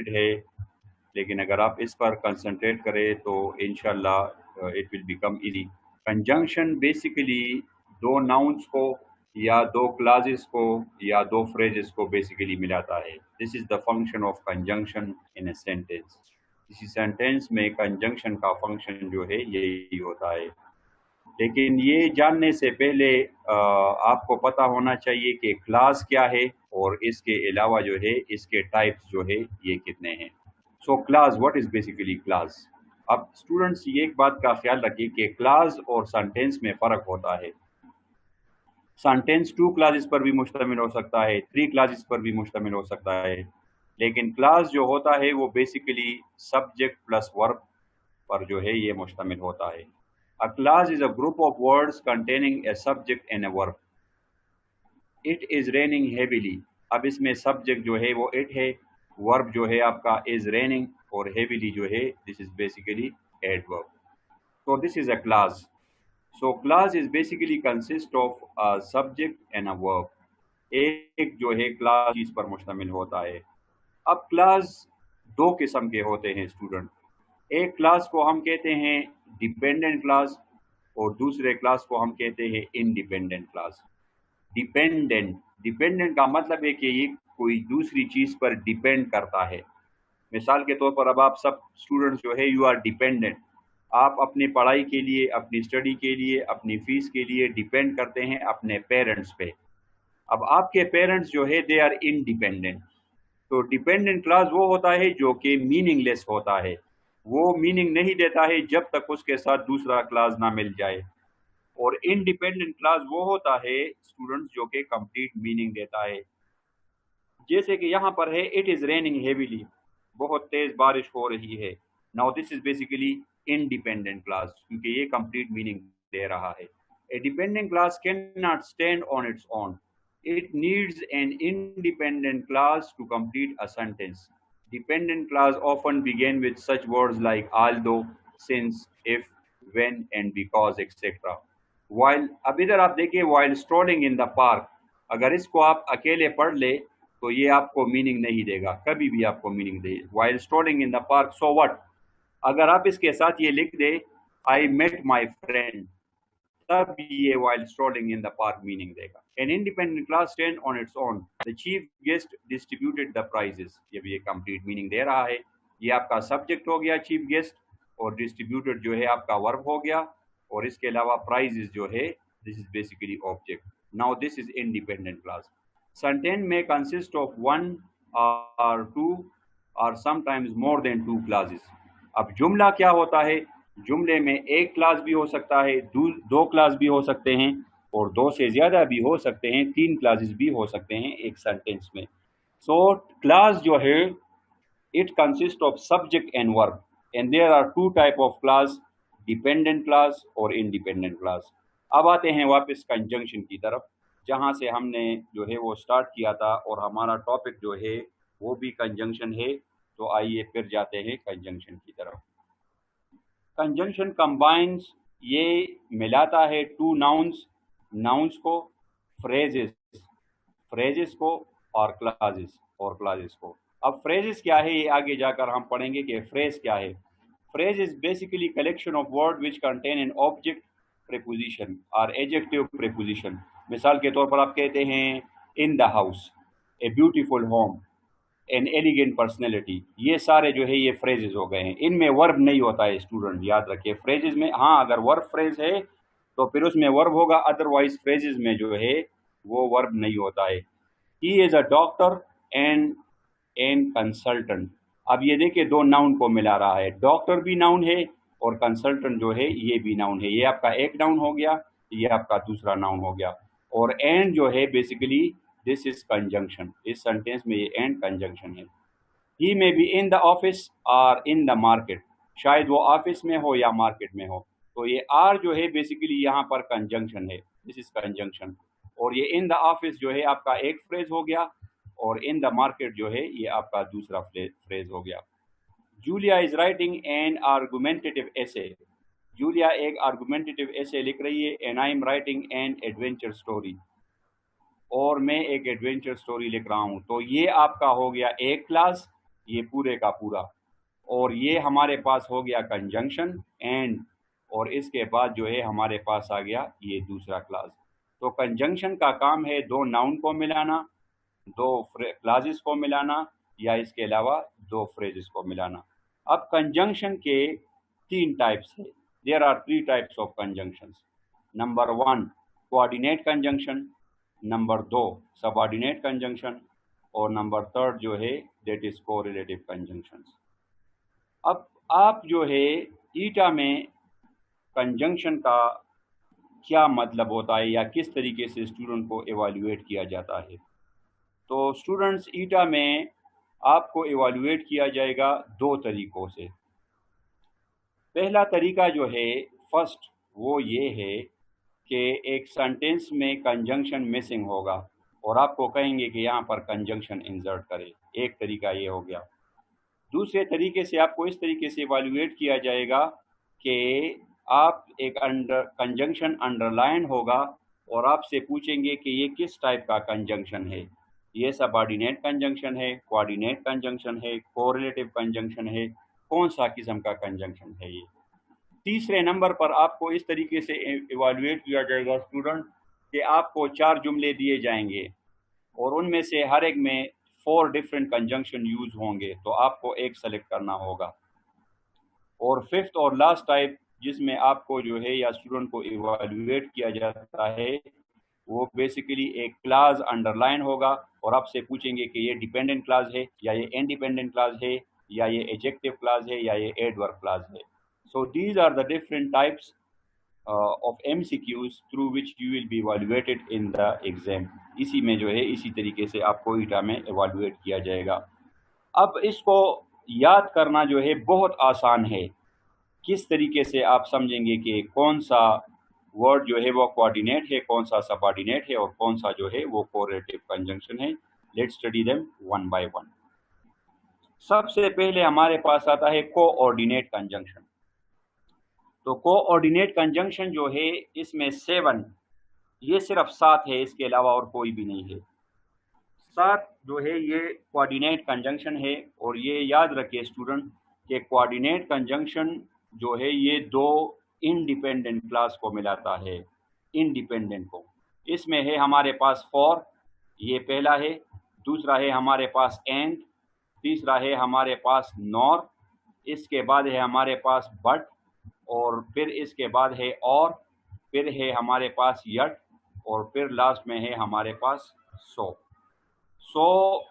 है, लेकिन अगर आप इस पर कंसंट्रेट करें तो इंशाल्लाह it will become easy. Conjunction basically दो नाउन्स को या दो क्लासेस को या दो फ्रेजेस को बेसिकली मिलाता है। This is the function of conjunction in a sentence. किसी सेंटेंस में कंजंक्शन का फंक्शन जो है यही होता है। लेकिन ये जानने से पहले आपको पता होना चाहिए कि क्लास क्या है और इसके अलावा जो है इसके टाइप्स जो है ये कितने हैं। So class, what is basically class? अब स्टूडेंट्स ये एक बात का ख्याल रखिए कि क्लास और सेंटेंस में फ़र्क होता है। सेंटेंस टू क्लासेस पर भी मुश्तमिल हो सकता है, थ्री क्लासेस पर भी मुश्तमिल हो सकता है, लेकिन क्लास जो होता है वो बेसिकली सब्जेक्ट प्लस वर्ब पर जो है ये मुश्तमिल होता है। A class is a group of words containing a subject and a verb. It is raining heavily. अब इसमें सब्जेक्ट जो है वो इट है, वर्ब जो है आपका इज रेनिंग, और हेवीली जो है this is basically adverb. So this is a class. So class is basically consist of a subject and a verb. एक जो है क्लास चीज पर मुश्तमिल होता है। अब क्लास दो किस्म के होते हैं स्टूडेंट। एक क्लास को हम कहते हैं डिपेंडेंट क्लास और दूसरे क्लास को हम कहते हैं इंडिपेंडेंट क्लास। डिपेंडेंट, डिपेंडेंट का मतलब है कि ये कोई दूसरी चीज पर डिपेंड करता है। मिसाल के तौर पर अब आप सब स्टूडेंट्स जो है यू आर डिपेंडेंट। आप अपनी पढ़ाई के लिए, अपनी स्टडी के लिए, अपनी फीस के लिए डिपेंड करते हैं अपने पेरेंट्स पे। अब आपके पेरेंट्स जो है दे आर इंडिपेंडेंट। तो डिपेंडेंट क्लास वो होता है जो कि मीनिंगलेस होता है, वो मीनिंग नहीं देता है जब तक उसके साथ दूसरा क्लास ना मिल जाए। और इंडिपेंडेंट क्लास वो होता है स्टूडेंट्स जो कि कंप्लीट मीनिंग देता है। जैसे कि यहाँ पर है इट इज रेनिंग हेवीली, बहुत तेज बारिश हो रही है। Now this is basically independent clause क्योंकि ये कंप्लीट मीनिंग दे रहा है। A dependent clause can not stand on its own, it needs an independent class to complete a sentence. Dependent class often begin with such words like although, since, if, when and because, etc. While, अब इधर आप देखिए while strolling in the park, अगर इसको आप अकेले पढ़ ले तो ये आपको मीनिंग नहीं देगा, कभी भी आपको meaning they. while strolling in the park, so what? अगर आप इसके साथ ये लिख दे I met my friend, तब ये while strolling in the park meaning देगा। An independent class stand on its own. The chief guest distributed the prizes. ये भी एक complete मीनिंग दे रहा है। ये आपका सब्जेक्ट हो गया चीफ गेस्ट, और डिस्ट्रीब्यूटेड जो है आपका वर्ब हो गया, और इसके अलावा प्राइजेस जो है this is basically object. Now this is independent clause. Sentence में कंसिस्ट ऑफ वन और टू और sometimes more than two clauses. अब जुमला क्या होता है? जुमले में एक क्लास भी हो सकता है, दो क्लास भी हो सकते हैं, और दो से ज़्यादा भी हो सकते हैं, तीन क्लासेस भी हो सकते हैं एक सेंटेंस में। सो क्लास जो है it consist of subject and verb, and there are two type of clause, dependent clause और इंडिपेंडेंट क्लास। अब आते हैं वापस कंजंक्शन की तरफ, जहाँ से हमने जो है वो स्टार्ट किया था, और हमारा टॉपिक जो है वो भी कंजंक्शन है। तो आइए फिर जाते हैं कंजंक्शन की तरफ। कंजंक्शन कंबाइंस, ये मिलाता है टू नाउन्स, नाउन्स को, फ्रेजेस, फ्रेजेस को, और क्लासेस को। अब फ्रेजेस क्या है ये आगे जाकर हम पढ़ेंगे कि फ्रेज क्या है। Phrase is basically collection of word which contain an object preposition और एडजेक्टिव प्रीपोजिशन। मिसाल के तौर पर आप कहते हैं in the house, a beautiful home, an elegant personality, ये सारे जो है ये फ्रेजेस हो गए हैं। इनमें वर्ब नहीं होता है स्टूडेंट, याद रखिए। फ्रेजेस में हाँ अगर वर्ब फ्रेज है तो फिर उसमें वर्ब होगा, अदरवाइज फ्रेजेस में जो है वो वर्ब नहीं होता है। He is a doctor and an consultant. अब ये देखिए दो नाउन को मिला रहा है, डॉक्टर भी नाउन है और कंसल्टेंट जो है ये भी नाउन है। ये आपका एक नाउन हो गया, ये आपका दूसरा नाउन हो गया। और एंड जो है बेसिकली दिस इज कंजंक्शन, इस सेंटेंस में ये एंड कंजंक्शन है। He may be in the office or in the market, शायद वो ऑफिस में हो या मार्केट में हो। तो ये आर जो है बेसिकली यहाँ पर कंजंक्शन है, दिस इज कंजंक्शन। और ये इन द ऑफिस जो है आपका एक फ्रेज हो गया, और इन द मार्केट जो है ये आपका दूसरा फ्रेज हो गया। Julia is writing an argumentative essay, Julia एक आर्गुमेंटेटिव एसे लिख रही है, and I am writing an adventure story, और मैं एक एडवेंचर स्टोरी लिख रहा हूँ। तो ये आपका हो गया एक क्लास, ये पूरे का पूरा। और ये हमारे पास हो गया कंजंक्शन एंड, और इसके बाद जो है हमारे पास आ गया ये दूसरा क्लास। तो कंजंक्शन का काम है दो नाउन को मिलाना, दो क्लासेस को मिलाना, या इसके अलावा दो फ्रेजेस को मिलाना। अब कंजंक्शन के तीन टाइप्स है। There are three types of conjunctions. Number one coordinate conjunction, number दो सबऑर्डिनेट कंजंक्शन, और नंबर थर्ड जो है दैट इज कोरिलेटिव कंजंक्शंस। अब आप जो है ईटा में कंजंक्शन का क्या मतलब होता है या किस तरीके से स्टूडेंट को एवेल्युएट किया जाता है। तो स्टूडेंट्स ईटा में आपको एवेल्युएट किया जाएगा दो तरीकों से। पहला तरीका जो है फर्स्ट वो ये है कि एक सेंटेंस में कंजंक्शन मिसिंग होगा और आपको कहेंगे कि यहाँ पर कंजंक्शन इंसर्ट करें। एक तरीका ये हो गया। दूसरे तरीके से आपको इस तरीके से इवैल्यूएट किया जाएगा कि आप एक कंजंक्शन अंडरलाइन होगा और आपसे पूछेंगे कि ये किस टाइप का कंजंक्शन है, ये सबऑर्डिनेट कंजंक्शन है, कोऑर्डिनेट कंजंक्शन है, कोरिलेटिव कंजंक्शन है, कौन सा किस्म का कंजंक्शन है ये। तीसरे नंबर पर आपको इस तरीके से इवैल्यूएट किया जाएगा स्टूडेंट कि आपको 4 जुमले दिए जाएंगे और उनमें से हर एक में 4 डिफरेंट कंजंक्शन यूज होंगे, तो आपको एक सेलेक्ट करना होगा। और फिफ्थ और लास्ट टाइप जिसमें आपको जो है या स्टूडेंट को इवैल्यूएट किया जाता है वो बेसिकली एक क्लास अंडरलाइन होगा और आपसे पूछेंगे कि ये डिपेंडेंट क्लास है या ये इंडिपेंडेंट क्लास है या ये एडजेक्टिव क्लास है या ये एडवर्ब क्लास है। So these are the different types of MCQs through which you will be evaluated in the exam। इसी में जो है इसी तरीके से आपको ईटा में evaluate किया जाएगा। अब इसको याद करना जो है बहुत आसान है। किस तरीके से आप समझेंगे कि कौन सा वर्ड जो है वो कोऑर्डिनेट है, कौन सा सबऑर्डिनेट है और कौन सा जो है वो कोरिलेटिव कंजंक्शन है। Let's study them one by one. सबसे पहले हमारे पास आता है कोऑर्डिनेट कंजंक्शन। तो कोऑर्डिनेट कंजंक्शन जो है इसमें 7, ये सिर्फ 7 है, इसके अलावा और कोई भी नहीं है। 7 जो है ये कोऑर्डिनेट कंजंक्शन है और ये याद रखिए स्टूडेंट कि कोऑर्डिनेट कंजंक्शन जो है ये दो इंडिपेंडेंट क्लास को मिलाता है, इंडिपेंडेंट को। इसमें है हमारे पास फॉर, ये पहला है। दूसरा है हमारे पास एंड, तीसरा है हमारे पास नॉर, इसके बाद है हमारे पास बट, और फिर इसके बाद है और, फिर है हमारे पास यट, और फिर लास्ट में है हमारे पास सो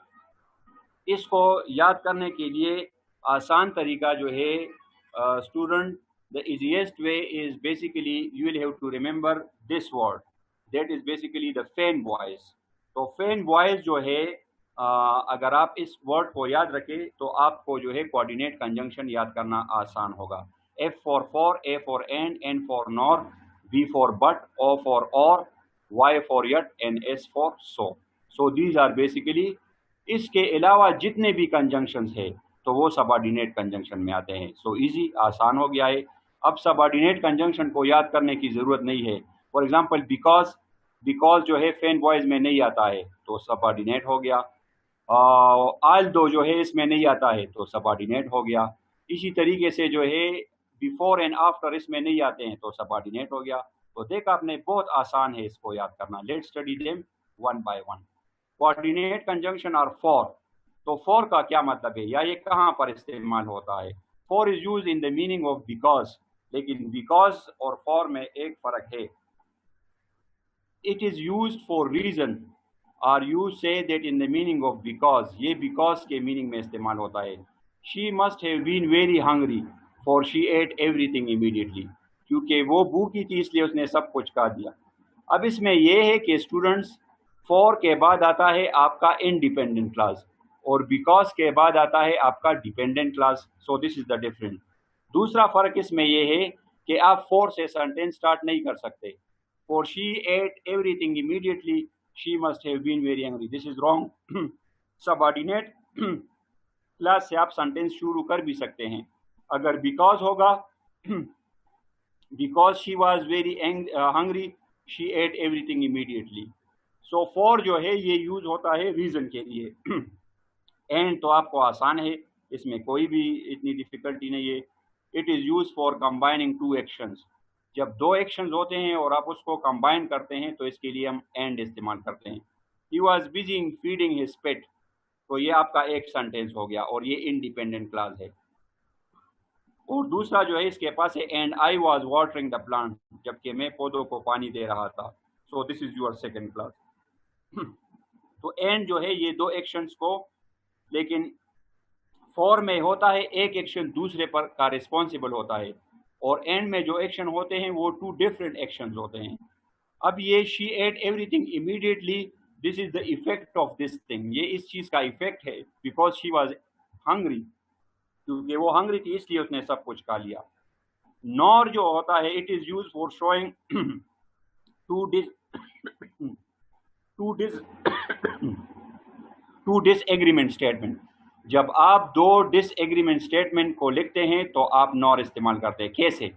इसको याद करने के लिए आसान तरीका जो है student, the easiest way is basically you will have to remember this word, that is basically the FANBOYS. तो फैन वॉइस जो है अगर आप इस वर्ड को याद रखें तो आपको जो है कोऑर्डिनेट कंजंक्शन याद करना आसान होगा। F for, A for and, N for nor, B for but, O for or, Y for yet, and S for so. So these are basically, इसके अलावा जितने भी कंजंक्शंस है तो वो सबऑर्डिनेट कंजंक्शन में आते हैं। सो इजी, आसान हो गया है। अब सबऑर्डिनेट कंजंक्शन को याद करने की ज़रूरत नहीं है। फॉर एग्जांपल बिकॉज जो है फैन वॉइस में नहीं आता है तो सबऑर्डिनेट हो गया। आल दो जो है इसमें नहीं आता है तो सबऑर्डिनेट हो गया। इसी तरीके से जो है बिफोर एंड आफ्टर इसमें नहीं आते हैं तो सबऑर्डिनेट हो गया। तो देखा आपने, बहुत आसान है इसको याद करना। Let's study them one by one. Coordinate conjunction और फॉर, तो फॉर का क्या मतलब है या ये कहाँ पर इस्तेमाल होता है। For is use in the meaning of because, लेकिन बिकॉज और फॉर में एक फर्क है। It is used for reason, और you say that in the meaning of because, ये बिकॉज के मीनिंग में इस्तेमाल होता है। She must have been very hungry for she ate everything immediately, क्योंकि वो भूखी थी इसलिए उसने सब कुछ खा दिया। अब इसमें यह है कि स्टूडेंट्स फॉर के बाद आता है आपका इंडिपेंडेंट क्लास और बिकॉज के बाद आता है आपका dependent class. So this is the difference. दूसरा फर्क इसमें यह है कि आप फॉर से सेंटेंस स्टार्ट नहीं कर सकते। For she ate everything immediately, she must have been very hungry, this is wrong. Subordinate clause से आप सेंटेंस शुरू कर भी सकते हैं। अगर बिकॉज होगा, because she was very hungry she ate everything immediately. So for जो है ये यूज होता है रीजन के लिए। एंड तो आपको आसान है, इसमें कोई भी इतनी डिफ़िकल्टी नहीं है। It is use for combining two actions. जब दो एक्शंस होते हैं और आप उसको कंबाइन करते हैं तो इसके लिए हम एंड इस्तेमाल करते हैं। He was busy in feeding his pet, तो ये आपका एक सेंटेंस हो गया और ये इंडिपेंडेंट क्लास है। और दूसरा जो है इसके पास है and I was watering the plant, जबकि मैं पौधों को पानी दे रहा था। So this is your second class. तो एंड जो है ये दो एक्शंस को, लेकिन फॉर में होता है एक एक्शन दूसरे पर का रिस्पॉन्सिबल होता है, और एंड में जो एक्शन होते हैं वो टू डिफरेंट एक्शंस होते हैं। अब ये she ate everything immediately, this is the effect of this thing, ये इस चीज का इफेक्ट है, बिकॉज शी वॉज हंग्री, क्योंकि वो हंग्री थी इसलिए उसने सब कुछ खा लिया। नॉर जो होता है it is use for showing two dis two dis two disagreement statement. जब आप दो डिसएग्रीमेंट स्टेटमेंट को लिखते हैं तो आप नॉर इस्तेमाल करते हैं। कैसे?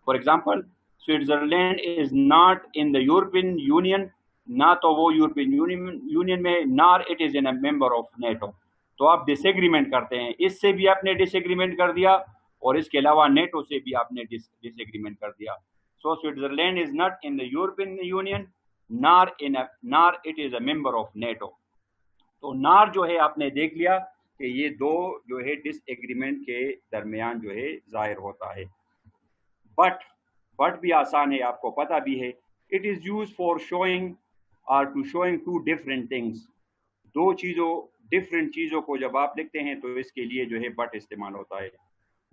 For example, Switzerland is not in the European union, ना तो वो यूरोपियन यूनियन में, nor it is in a member of NATO. तो आप डिसएग्रीमेंट करते हैं, इससे भी आपने डिसएग्रीमेंट कर दिया और इसके अलावा नेटो से भी आपने डिसएग्रीमेंट कर दिया। So Switzerland is not in the European Union, nor it is a member of NATO. तो नार जो है आपने देख लिया कि ये दो जो है डिसएग्रीमेंट के दरमियान जो है जाहिर होता है। बट भी आसान है, आपको पता भी है। It is use for showing or two showing two different things. दो चीज़ों डिफरेंट चीज़ों को जब आप लिखते हैं तो इसके लिए जो है बट इस्तेमाल होता है।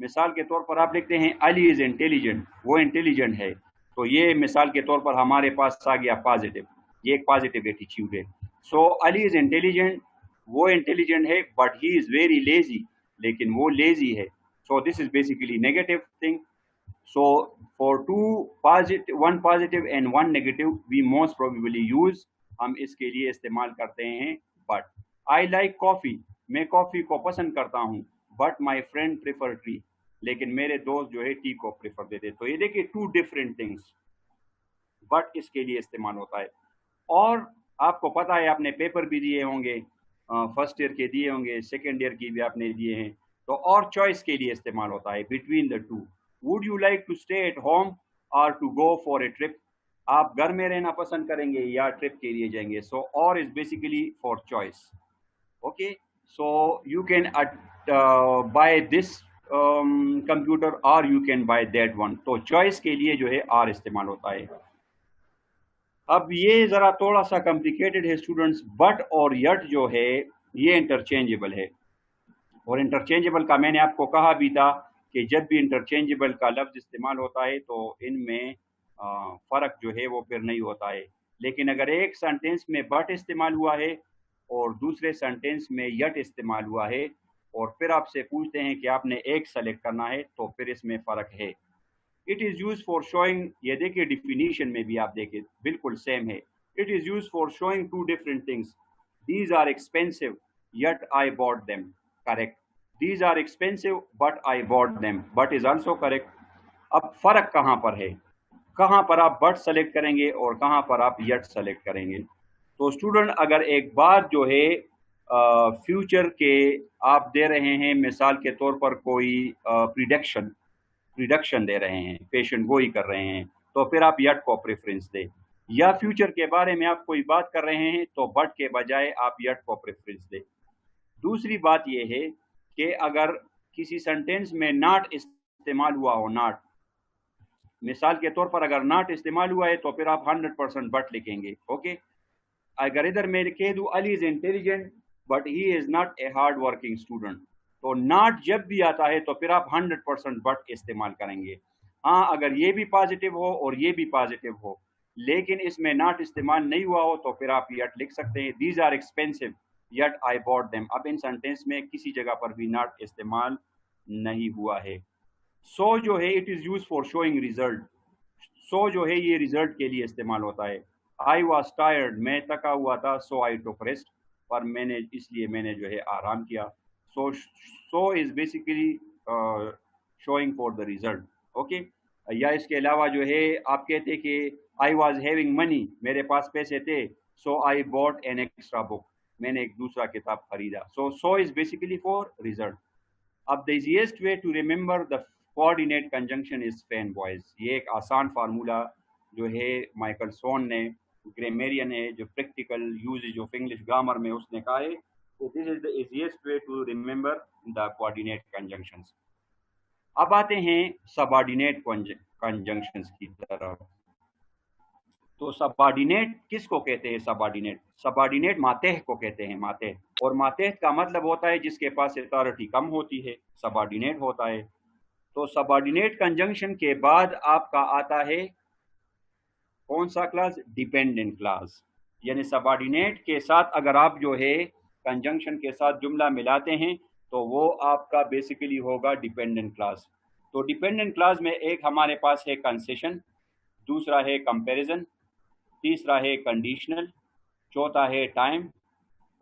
मिसाल के तौर पर आप लिखते हैं अली इज़ इंटेलिजेंट, वो इंटेलिजेंट है, तो ये मिसाल के तौर पर हमारे पास आ गया पॉजिटिव, ये एक पॉजिटिव एटीट्यूड है। सो अली इज़ इंटेलिजेंट, वो इंटेलिजेंट है, but he is very lazy, लेकिन वो लेजी है। So this is basically negative thing. So for one positive and one negative, we most probably use, हम इसके लिए इस्तेमाल करते हैं but. I like coffee, मैं कॉफ़ी को पसंद करता हूँ, but my friend prefer tea, लेकिन मेरे दोस्त जो है टी को प्रेफर देते। तो ये देखिए टू डिफरेंट थिंग्स, बट इसके लिए इस्तेमाल होता है। और आपको पता है, आपने पेपर भी दिए होंगे, फर्स्ट ईयर के दिए होंगे, सेकेंड ईयर की भी आपने दिए हैं, तो और चॉइस के लिए इस्तेमाल होता है between the two. Would you like to stay at home or to go for a trip, आप घर में रहना पसंद करेंगे या ट्रिप के लिए जाएंगे। So or is basically for choice. Okay, so you can buy this computer or you can buy that one. तो चॉइस के लिए जो है आर इस्तेमाल होता है। अब ये ज़रा थोड़ा सा कॉम्प्लिकेटेड है स्टूडेंट्स, बट और यट जो है ये इंटरचेंजेबल है। और इंटरचेंजेबल का मैंने आपको कहा भी था कि जब भी इंटरचेंजेबल का लफ्ज़ इस्तेमाल होता है तो इनमें फ़र्क जो है वो फिर नहीं होता है। लेकिन अगर एक सेंटेंस में बट इस्तेमाल हुआ है और दूसरे सेंटेंस में यट इस्तेमाल हुआ है और फिर आपसे पूछते हैं कि आपने एक सेलेक्ट करना है, तो फिर इसमें फ़र्क है। It is use for showing, ये देखिए डिफिनीशन में भी आप देखिए बिल्कुल सेम है। It is use for showing two different things. These are expensive yet I bought them, correct. These are expensive but I bought them, but is also correct. अब फर्क कहाँ पर है, कहाँ पर आप बट सेलेक्ट करेंगे और कहाँ पर आप यट सेलेक्ट करेंगे। तो स्टूडेंट अगर एक बात जो है फ्यूचर के आप दे रहे हैं, मिसाल के तौर पर कोई प्रिडक्शन दे रहे हैं, पेशेंट गोई कर रहे हैं, तो फिर आप यट को प्रेफरेंस दें। या फ्यूचर के बारे में आप कोई बात कर रहे हैं तो बट के बजाय आप यट को प्रेफरेंस दें। दूसरी बात यह है कि अगर किसी सेंटेंस में नॉट इस्तेमाल हुआ हो, नॉट, मिसाल के तौर पर अगर नॉट इस्तेमाल हुआ है तो फिर आप 100% बट लिखेंगे। ओके, अगर इधर मैं कह दूं Ali is intelligent but he is not a hard working student, तो नॉट जब भी आता है तो फिर आप 100% बट इस्तेमाल करेंगे। हाँ, अगर ये भी पॉजिटिव हो और ये भी पॉजिटिव हो लेकिन इसमें नॉट इस्तेमाल नहीं हुआ हो तो फिर आप यट लिख सकते हैं। These are expensive yet I bought them। अब इन सेंटेंस में किसी जगह पर भी नॉट इस्तेमाल नहीं हुआ है। सो जो है it is use for showing result. So जो है ये रिजल्ट के लिए इस्तेमाल होता है। आई वॉज टायर्ड, मैं थका हुआ था, सो आई टुक रेस्ट, पर इसलिए मैंने जो है आराम किया। So is basically showing for the result. Okay, या इसके अलावा जो है आप कहते कि आई वॉज हैविंग मनी, मेरे पास पैसे थे, so I bought an extra book, मैंने एक दूसरा किताब खरीदा. So is basically for result. अब the easiest way to remember the coordinate conjunction is fan boys. ये एक आसान फार्मूला जो है माइकल सोन ने, ग्रामेरियन है, जो practical usage of English grammar में उसने कहा है, this is the easiest way to remember the coordinate conjunctions. अब आते हैं सबऑर्डिनेट कंजंक्शंस की तरफ. तो सबऑर्डिनेट किसको कहते हैं? सबऑर्डिनेट मातेह को कहते हैं, मातेह. और मातेह का मतलब होता है जिसके पास अथॉरिटी कम होती है, सबऑर्डिनेट होता है. तो सबऑर्डिनेट कंजंक्शन के बाद आपका आता है कौन सा क्लास? Dependent class. यानी सबऑर्डिनेट के साथ अगर आप जो है कंजंक्शन के साथ जुमला मिलाते हैं तो वो आपका बेसिकली होगा डिपेंडेंट क्लास. तो डिपेंडेंट क्लास में एक हमारे पास है कंसेशन, दूसरा है कंपैरिजन, तीसरा है कंडीशनल, चौथा है टाइम,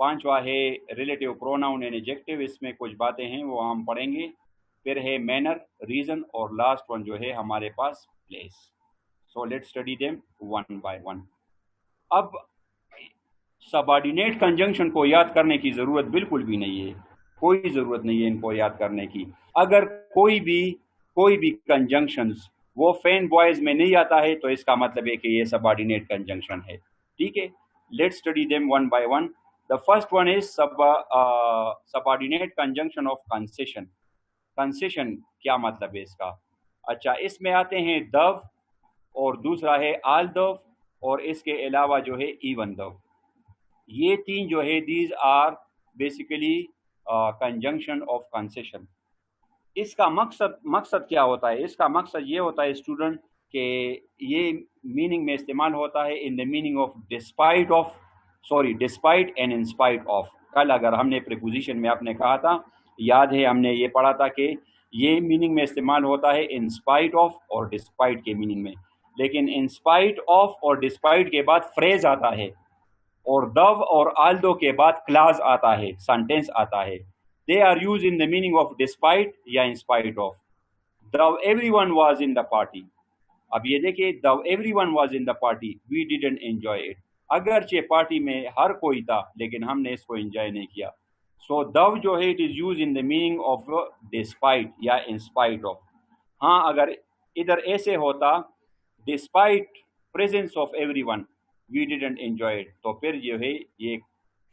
पांचवा है रिलेटिव प्रोनाउन एंड एडजेक्टिव. इसमें कुछ बातें हैं वो हम पढ़ेंगे. फिर है मैनर, रीजन और लास्ट वन जो है हमारे पास place. So let's study them one by one. अब सबऑर्डिनेट कंजंक्शन को याद करने की ज़रूरत बिल्कुल भी नहीं है, कोई ज़रूरत नहीं है इनको याद करने की. अगर कोई भी कंजंक्शंस वो फैन बॉयज में नहीं आता है तो इसका मतलब है कि ये सबऑर्डिनेट कंजंक्शन है. ठीक है, let's study them one by one. The first one is subordinate conjunction of concession. Concession क्या मतलब है इसका? अच्छा, इसमें आते हैं दव, और दूसरा है आल दव, और इसके अलावा जो है इवन दव. ये तीन जो है these are basically conjunction of concession. इसका मकसद क्या होता है? इसका मकसद ये होता है स्टूडेंट कि ये मीनिंग में इस्तेमाल होता है इन the meaning of despite and in spite of. कल अगर हमने प्रीपोजिशन में आपने कहा था, याद है हमने ये पढ़ा था कि ये मीनिंग में इस्तेमाल होता है इन स्पाइट ऑफ और डिस्पाइट के मीनिंग में. लेकिन इन स्पाइट ऑफ और डिस्पाइट के बाद फ्रेज आता है, और दव और आल्दो के बाद क्लाज आता है, सेंटेंस आता है. They are used in the meaning of despite या in spite of. Though everyone was in the party. अब ये देखिए, though everyone was in the party, we didn't enjoy it. अगरचे पार्टी में हर कोई था लेकिन हमने इसको एंजॉय नहीं किया. So though जो है it is used in the meaning of despite या in spite of. हाँ, अगर इधर ऐसे होता despite presence of everyone, we didn't enjoy it, तो फिर जो है ये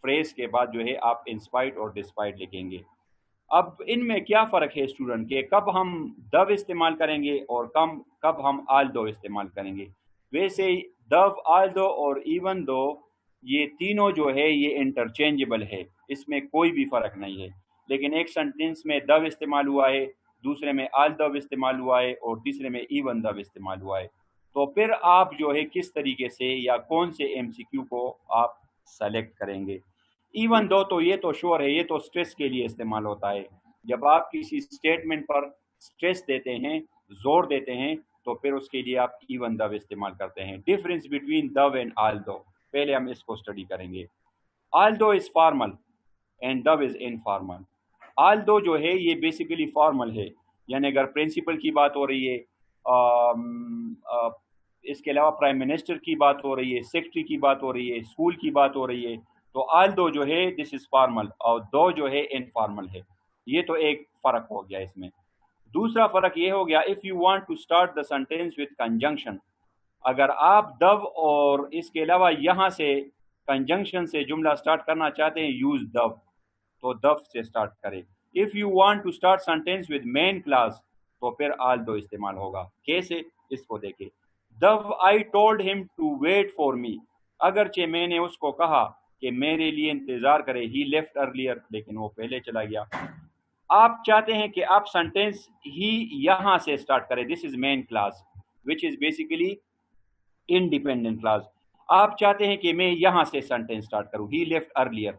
फ्रेज के बाद जो है आप इंस्पाइट और डिस्पाइट लिखेंगे. अब इनमें क्या फ़र्क है स्टूडेंट के, कब हम दव इस्तेमाल करेंगे और कब हम आल दो इस्तेमाल करेंगे? वैसे दव, आल दो और इवन दो ये तीनों जो है ये इंटरचेंजेबल है, इसमें कोई भी फ़र्क नहीं है. लेकिन एक सेंटेंस में दव इस्तेमाल हुआ है, दूसरे में आल दव इस्तेमाल हुआ है, और तीसरे में इवन दव इस्तेमाल हुआ है. तो फिर आप जो है किस तरीके से या कौन से MCQ को आप सेलेक्ट करेंगे? इवन दो तो ये तो श्योर है, ये तो स्ट्रेस के लिए इस्तेमाल होता है. जब आप किसी स्टेटमेंट पर स्ट्रेस देते हैं, जोर देते हैं, तो फिर उसके लिए आप इवन दव इस्तेमाल करते हैं. डिफरेंस बिटवीन दव एंड आल दो, पहले हम इसको स्टडी करेंगे. आल दो इज फॉर्मल एंड दव इज इनफॉर्मल. आल दो जो है ये बेसिकली फॉर्मल है, यानी अगर प्रिंसिपल की बात हो रही है, इसके अलावा प्राइम मिनिस्टर की बात हो रही है, सेक्रेटरी की बात हो रही है, स्कूल की बात हो रही है, तो आल दो जो है दिस इज फॉर्मल और दो जो है इनफॉर्मल है. ये तो एक फ़र्क हो गया इसमें. दूसरा फ़र्क ये हो गया, if you want to start the sentence with conjunction, अगर आप दव और इसके अलावा यहाँ से कंजंक्शन से जुमला स्टार्ट करना चाहते हैं, यूज़ दव, तो दव से स्टार्ट करें. If you want to start sentence with main clause, तो फिर आल दो इस्तेमाल होगा. कैसे, इसको देखें. Though I told him to wait for me, अगरचे मैंने उसको कहा कि मेरे लिए इंतज़ार करे. ही लेफ्ट अर्लियर, लेकिन वो पहले चला गया. आप चाहते हैं कि आप सेंटेंस ही यहाँ से स्टार्ट करें, this is main class which is basically independent class. आप चाहते हैं कि मैं यहाँ से सेंटेंस स्टार्ट करूँ, ही लेफ्ट अर्लियर,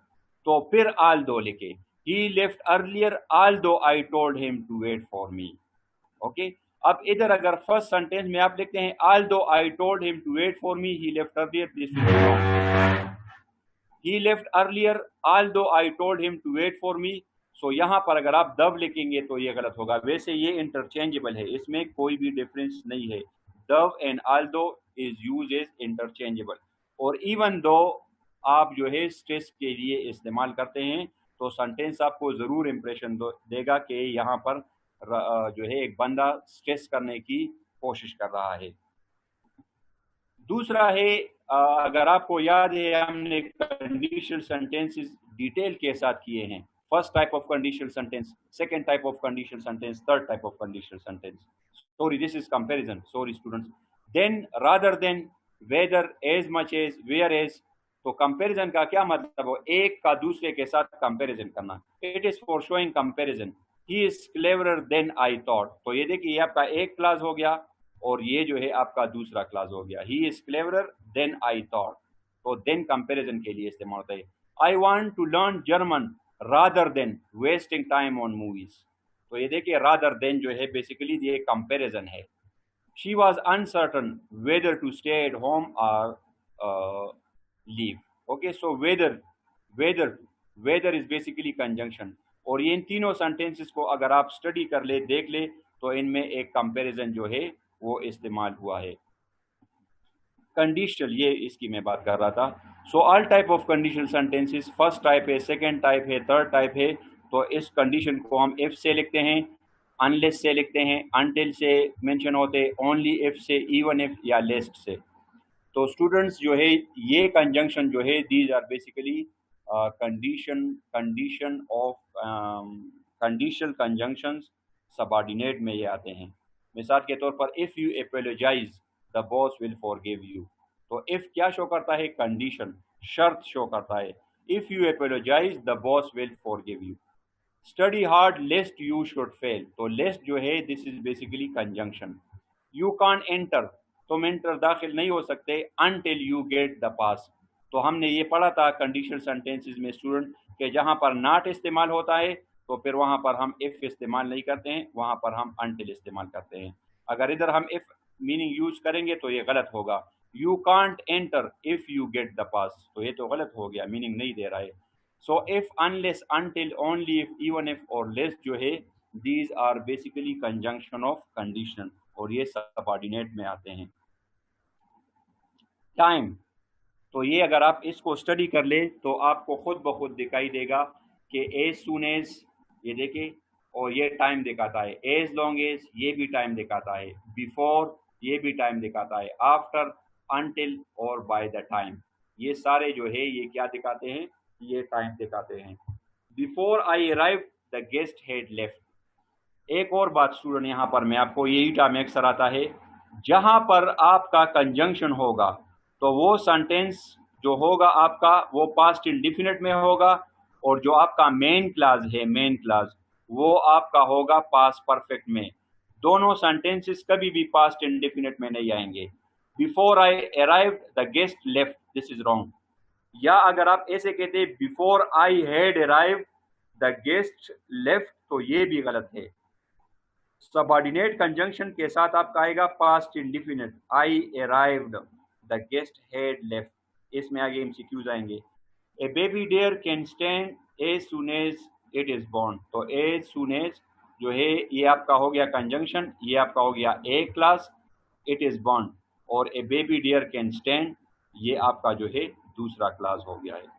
तो फिर आल दो लिखे. ही left earlier although I told him to wait for me. Okay, अब इधर अगर फर्स्ट सेंटेंस में आप लिखते हैं although I told him to wait for me, he left earlier, this is wrong. He left earlier, although I told him to wait for me. So यहाँ पर अगर आप दव लिखेंगे तो ये गलत होगा. वैसे ये इंटरचेंजेबल है, इसमें कोई भी डिफरेंस नहीं है. दव and although is used as interchangeable. और even though आप जो है स्ट्रेस के लिए इस्तेमाल करते हैं, तो सेंटेंस आपको ज़रूर इम्प्रेशन देगा कि यहाँ पर जो है एक बंदा स्ट्रेस करने की कोशिश कर रहा है। दूसरा है, अगर आपको याद है हमने कंडीशनल सेंटेंसेस डिटेल के साथ किए हैं। First type of conditional sentence, second type of conditional sentence, third type of conditional sentence. Sorry, this is comparison, sorry students. Than, rather than, whether, as much as, whereas. तो comparison का क्या मतलब हो? एक का दूसरे के साथ कंपैरिजन करना। It is for showing comparison. He is cleverer than I thought. तो ये देखिए, ये आपका एक क्लास हो गया और ये जो है आपका दूसरा क्लास हो गया। He is cleverer than I thought. तो देन कंपैरिजन के लिए इस्तेमाल होता है। I want to learn German rather than wasting time on movies. तो ये देखिए, रादर देन जो है बेसिकली ये कंपैरिजन है। She was uncertain whether to stay at home or leave. Okay, so whether, whether, whether is basically conjunction. और ये इन तीनों सेंटेंसेस को अगर आप स्टडी कर ले, देख ले, तो इनमें एक कंपैरिजन जो है वो इस्तेमाल हुआ है। कंडीशनल, ये इसकी मैं बात कर रहा था। So all type of conditional sentences, first type है, सेकंड टाइप है, थर्ड टाइप है। तो इस कंडीशन को हम इफ से लिखते हैं, अनलेस से लिखते हैं, अनटिल से मेंशन होते, ओनली इफ से, इवन इफ या लेस्ट से। तो स्टूडेंट्स जो है ये कंजंक्शन जो है, these are basically condition of conditional conjunctions subordinate में ये आते हैं। मिसाल के तौर पर, if you apologise the boss will forgive you. तो इफ़ क्या शो करता है? कंडीशन, शर्त शो करता है। If you apologise the boss will forgive you. Study hard lest you should fail. तो लेस्ट जो है this is basically conjunction. You can't enter, तुम एंटर दाखिल नहीं हो सकते, until you get the pass. तो हमने ये पढ़ा था कंडीशनल सेंटेंसेस में स्टूडेंट के जहाँ पर नॉट इस्तेमाल होता है तो फिर वहाँ पर हम इफ़ इस्तेमाल नहीं करते हैं, वहाँ पर हम अनटिल इस्तेमाल करते हैं। अगर इधर हम इफ़ मीनिंग यूज करेंगे तो ये गलत होगा। You can't enter if you get the pass, तो ये तो गलत हो गया, मीनिंग नहीं दे रहा है। So if, unless, until, only if, even if और लेस जो है, these are basically conjunction of conditional और ये सबऑर्डिनेट में आते हैं। टाइम, तो ये अगर आप इसको स्टडी कर ले तो आपको खुद ब खुद दिखाई देगा कि एज सून एज, ये देखिए, और ये टाइम दिखाता है। एज लॉन्ग एज, ये भी टाइम दिखाता है। बिफोर, ये भी टाइम दिखाता है। आफ्टर, अनटिल और बाय द टाइम, ये सारे जो है ये क्या दिखाते हैं? ये टाइम दिखाते हैं। Before I arrive the guest had left. एक और बात स्टूडेंट, यहाँ पर मैं आपको यही टाइम अक्सर आता है, जहाँ पर आपका कंजंक्शन होगा तो वो सेंटेंस जो होगा आपका वो पास्ट इंडिफिनिट में होगा, और जो आपका मेन क्लास है, मेन क्लास, वो आपका होगा पास्ट परफेक्ट में। दोनों सेंटेंसेस कभी भी पास्ट इंडिफिनिट में नहीं आएंगे। Before I arrived the guest left, this is wrong. या अगर आप ऐसे कहते हैं before I had arrived the guest left, तो ये भी गलत है। सबऑर्डिनेट कंजंक्शन के साथ आपका आएगा past indefinite, I arrived the guest had left. इसमें आगे एमसीक्यूज आएंगे। A baby deer can stand as soon as it is born. तो एज सून एज जो है ये आपका हो गया कंजंक्शन, ये आपका हो गया ए क्लास, इट इज बॉर्न, और ए बेबी डेयर कैन स्टैंड ये आपका जो है दूसरा क्लास हो गया है।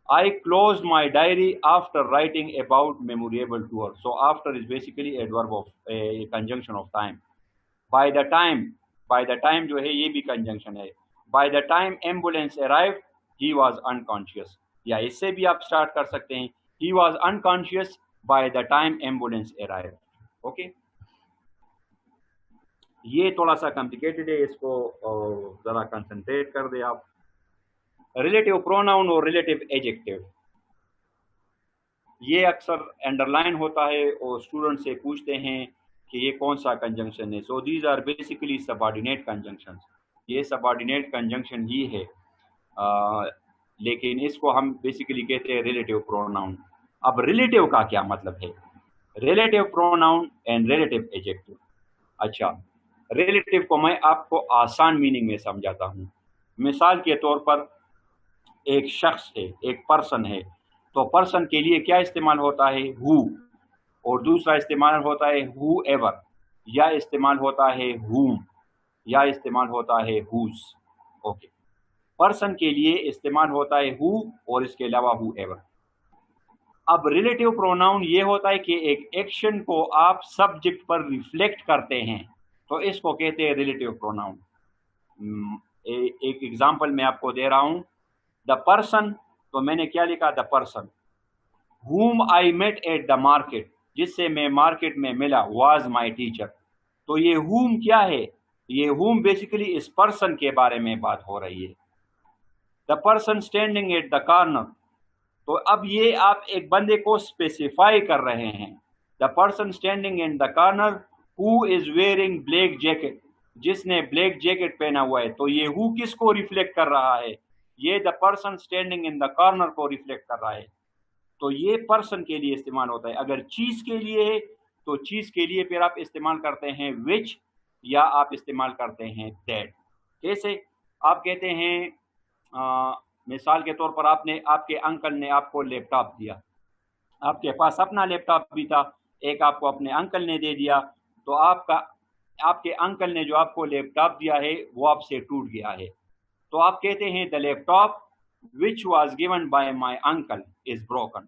I closed my diary after writing about memorable tour. So after is basically a verb of a conjunction of time. By the time जो है ये भी conjunction है। By the time ambulance arrived, he was unconscious. या इससे भी आप start कर सकते हैं, he was unconscious by the time ambulance arrived. Okay? ये थोड़ा सा complicated है, इसको जरा concentrate कर दे आप। रिलेटिव प्रोनाउन और रिलेटिव एडजेक्टिव, ये अक्सर अंडरलाइन होता है और स्टूडेंट से पूछते हैं कि ये कौन सा कंजंक्शन है। So these are basically subordinate conjunctions. ये सबऑर्डिनेट कंजंक्शन ही है, लेकिन इसको हम बेसिकली कहते हैं रिलेटिव प्रोनाउन। अब रिलेटिव का क्या मतलब है? Relative pronoun and relative adjective. अच्छा, रिलेटिव को मैं आपको आसान मीनिंग में समझाता हूँ। मिसाल के तौर पर एक शख्स है, एक पर्सन है, तो पर्सन के लिए क्या इस्तेमाल होता है? हु, और दूसरा इस्तेमाल होता है हु एवर, या इस्तेमाल होता है हुम, या इस्तेमाल होता है हुज। ओके, पर्सन के लिए इस्तेमाल होता है हु और इसके अलावा हु एवर। अब रिलेटिव प्रोनाउन ये होता है कि एक एक्शन को आप सब्जेक्ट पर रिफ्लेक्ट करते हैं, तो इसको कहते हैं रिलेटिव प्रोनाउन। एक एग्जांपल मैं आपको दे रहा हूं, द पर्सन, तो मैंने क्या लिखा, the person whom I met at the market, जिससे मैं मार्केट में मिला, was my teacher। तो ये whom क्या है, ये whom बेसिकली इस पर्सन के बारे में बात हो रही है। The person standing at the corner, तो अब ये आप एक बंदे को स्पेसिफाई कर रहे हैं। The person standing in the corner who is wearing black jacket, जिसने ब्लैक जैकेट पहना हुआ है। तो ये हु किसको रिफ्लेक्ट कर रहा है, ये the person standing in the corner को रिफ्लेक्ट कर रहा है। तो ये पर्सन के लिए इस्तेमाल होता है। अगर चीज के लिए है तो चीज के लिए फिर आप इस्तेमाल करते हैं विच, या आप इस्तेमाल करते हैं दैट। कैसे, आप कहते हैं मिसाल के तौर पर आपने, आपके अंकल ने आपको लैपटॉप दिया, आपके पास अपना लैपटॉप भी था, एक आपको अपने अंकल ने दे दिया, तो आपके अंकल ने जो आपको लैपटॉप दिया है वो आपसे टूट गया है। तो आप कहते हैं the laptop which was given by my uncle is broken.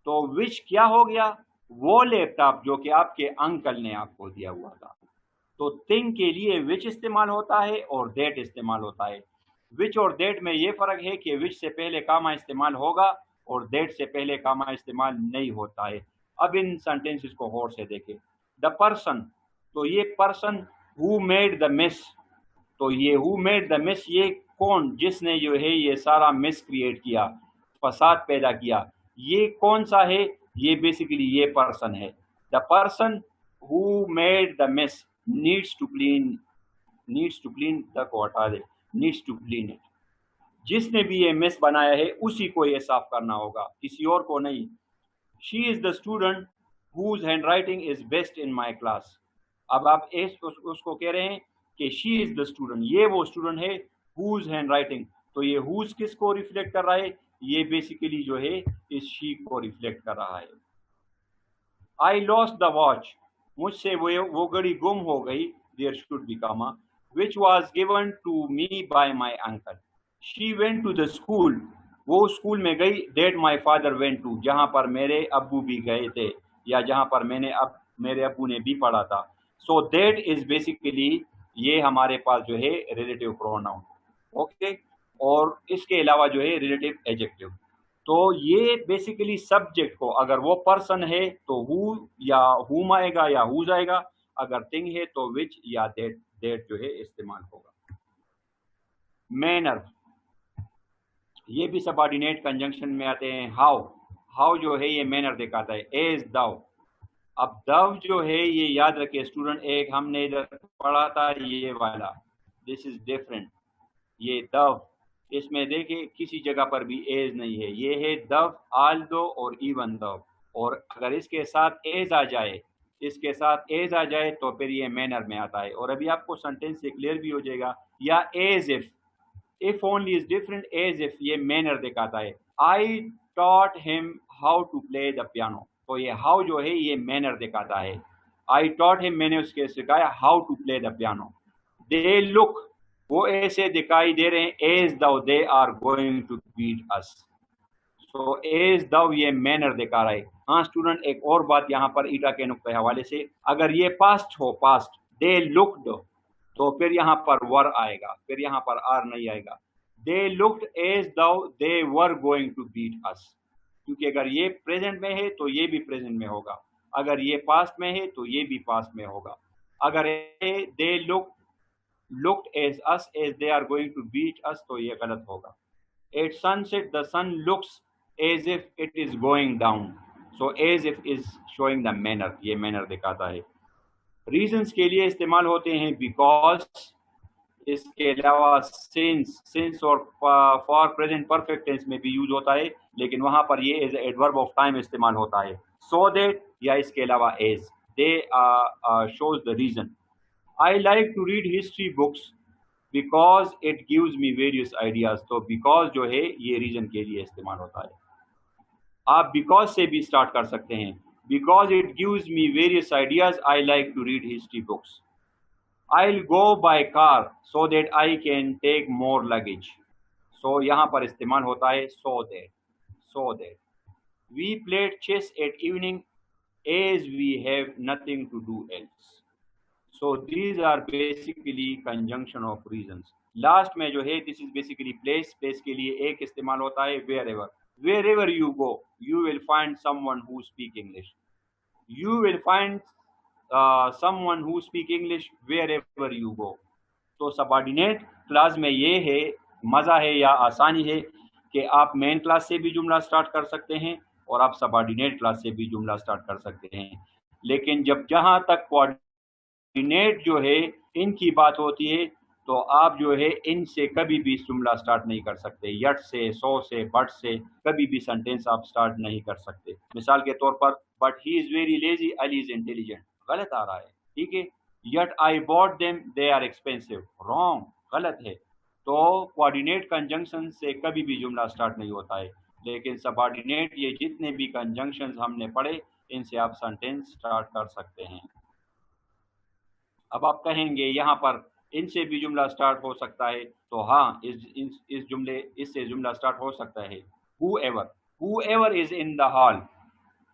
तो विच क्या हो गया, वो लैपटॉप जो कि आपके अंकल ने आपको दिया हुआ था। तो थिंग के लिए विच इस्तेमाल होता है और दैट इस्तेमाल होता है। विच और दैट में ये फर्क है कि विच से पहले कामा इस्तेमाल होगा और दैट से पहले कामा इस्तेमाल नहीं होता है। अब इन सेंटेंसेस को गौर से देखें। द पर्सन, तो ये person who made the miss, तो ये हु मेड द मिस, ये कौन, जिसने जो है ये सारा मिस क्रिएट किया, फसाद पैदा किया, ये कौन सा है, ये बेसिकली ये पर्सन है। The person who made the mess needs to clean the को हटा दे, नीड्स टू क्लीन इट। जिसने भी ये मिस बनाया है उसी को ये साफ करना होगा, किसी और को नहीं। She is the student whose handwriting is best in my class. अब आप उसको कह रहे हैं कि शी इज द स्टूडेंट, ये वो स्टूडेंट है हुज हैंड राइटिंग। तो ये हुज किसको रिफ्लेक्ट कर रहा है, ये बेसिकली जो है इस शी को रिफ्लेक्ट कर रहा है। आई लॉस्ट द वॉच, मुझसे वो घड़ी गुम हो गई, there should be comma, which was given to me by my uncle. She went to the school, वो स्कूल में गई, that my father went to, जहाँ पर मेरे अब्बू भी गए थे, या जहाँ पर मेरे अब्बू ने भी पढ़ा था। सो दैट इज बेसिकली ये हमारे पास जो है रिलेटिव प्रोनाउन। ओके, और इसके अलावा जो है रिलेटिव एडजेक्टिव। तो ये बेसिकली सब्जेक्ट को, अगर वो पर्सन है तो हु या हुम आएगा या हुज आएगा, अगर थिंग है तो विच या दैट जो है इस्तेमाल होगा। मैनर, ये भी सबऑर्डिनेट कंजंक्शन में आते हैं। हाउ जो है ये मैनर दिखाता है। एज दव, अब दव जो है ये याद रखे स्टूडेंट, एक हमने इधर पढ़ा था ये वाला, दिस इज डिफरेंट। ये दव, इसमें देखिए किसी जगह पर भी एज नहीं है, ये है दव, आल दो और इवन दव। और अगर इसके साथ एज आ जाए, इसके साथ एज आ जाए तो फिर ये मैनर में आता है। और अभी आपको सेंटेंस से क्लियर भी हो जाएगा। या as if only is different, as if ये मैनर दिखाता है। I taught him how to play the piano, तो ये हाउ जो है ये मैनर दिखाता है। आई टॉट हिम, मैंने उसके सिखाया, how to play the piano. They look, वो ऐसे दिखाई दे रहे हैं, as though they are going to beat us. So as though ये मैनर दिखा रहा है। हाँ स्टूडेंट, एक और बात यहाँ पर ईटा के नुक्ते हवाले से, अगर ये पास्ट हो, पास्ट दे लुक्ड, तो फिर यहाँ पर वर आएगा, फिर यहाँ पर आर नहीं आएगा। दे looked as though they were going to beat us, क्योंकि अगर ये प्रेजेंट में है तो ये भी प्रेजेंट में होगा, अगर ये पास्ट में है तो ये भी पास्ट में होगा। अगर दे looked as us as they are going to beat us, तो ये गलत होगा। At sunset the sun looks as if it is going down, so as if is showing the manner, ये manner दिखाता है। Reasons के लिए इस्तेमाल होते हैं because, इसके अलावा since और for present perfect tense में भी यूज होता है, लेकिन वहां पर ये as adverb of time इस्तेमाल होता है। So that या इसके अलावा as, they shows the reason। I like to read history books because it gives me various ideas, तो because जो है ये reason के लिए इस्तेमाल होता है। आप because से भी start कर सकते हैं। Because it gives me various ideas, I like to read history books. I'll go by car so that I can take more luggage. सो यहाँ पर इस्तेमाल होता है so that we played chess at evening as we have nothing to do else. So these are basically conjunction of reasons. Last में जो है this is basically place के लिए एक इस्तेमाल होता है wherever you go you will find someone who speak English. You will find someone who speak English wherever you go। तो सबऑर्डिनेट क्लास में ये है, मज़ा है या आसानी है कि आप मेन क्लास से भी जुमला स्टार्ट कर सकते हैं और आप सबऑर्डिनेट क्लास से भी जुमला स्टार्ट कर सकते हैं। लेकिन जब जहाँ तक कोऑर्डिनेट जो है इनकी बात होती है तो आप जो है इनसे कभी भी जुमला स्टार्ट नहीं कर सकते। यट से, सो से, बट से कभी भी सेंटेंस आप स्टार्ट नहीं कर सकते। मिसाल के तौर पर but he is very lazy, Ali is intelligent, गलत आ रहा है, ठीक है। Yet I bought them, they are expensive, wrong, गलत है। तो कोऑर्डिनेट कंजंक्शन से कभी भी जुमला स्टार्ट नहीं होता है। लेकिन सबऑर्डिनेट ये जितने भी कंजंक्शंस हमने पढ़े इनसे आप सेंटेंस स्टार्ट कर सकते हैं। अब आप कहेंगे यहाँ पर इनसे भी जुमला स्टार्ट हो सकता है, तो हाँ इससे जुमला स्टार्ट हो सकता है। Whoever is in the hall,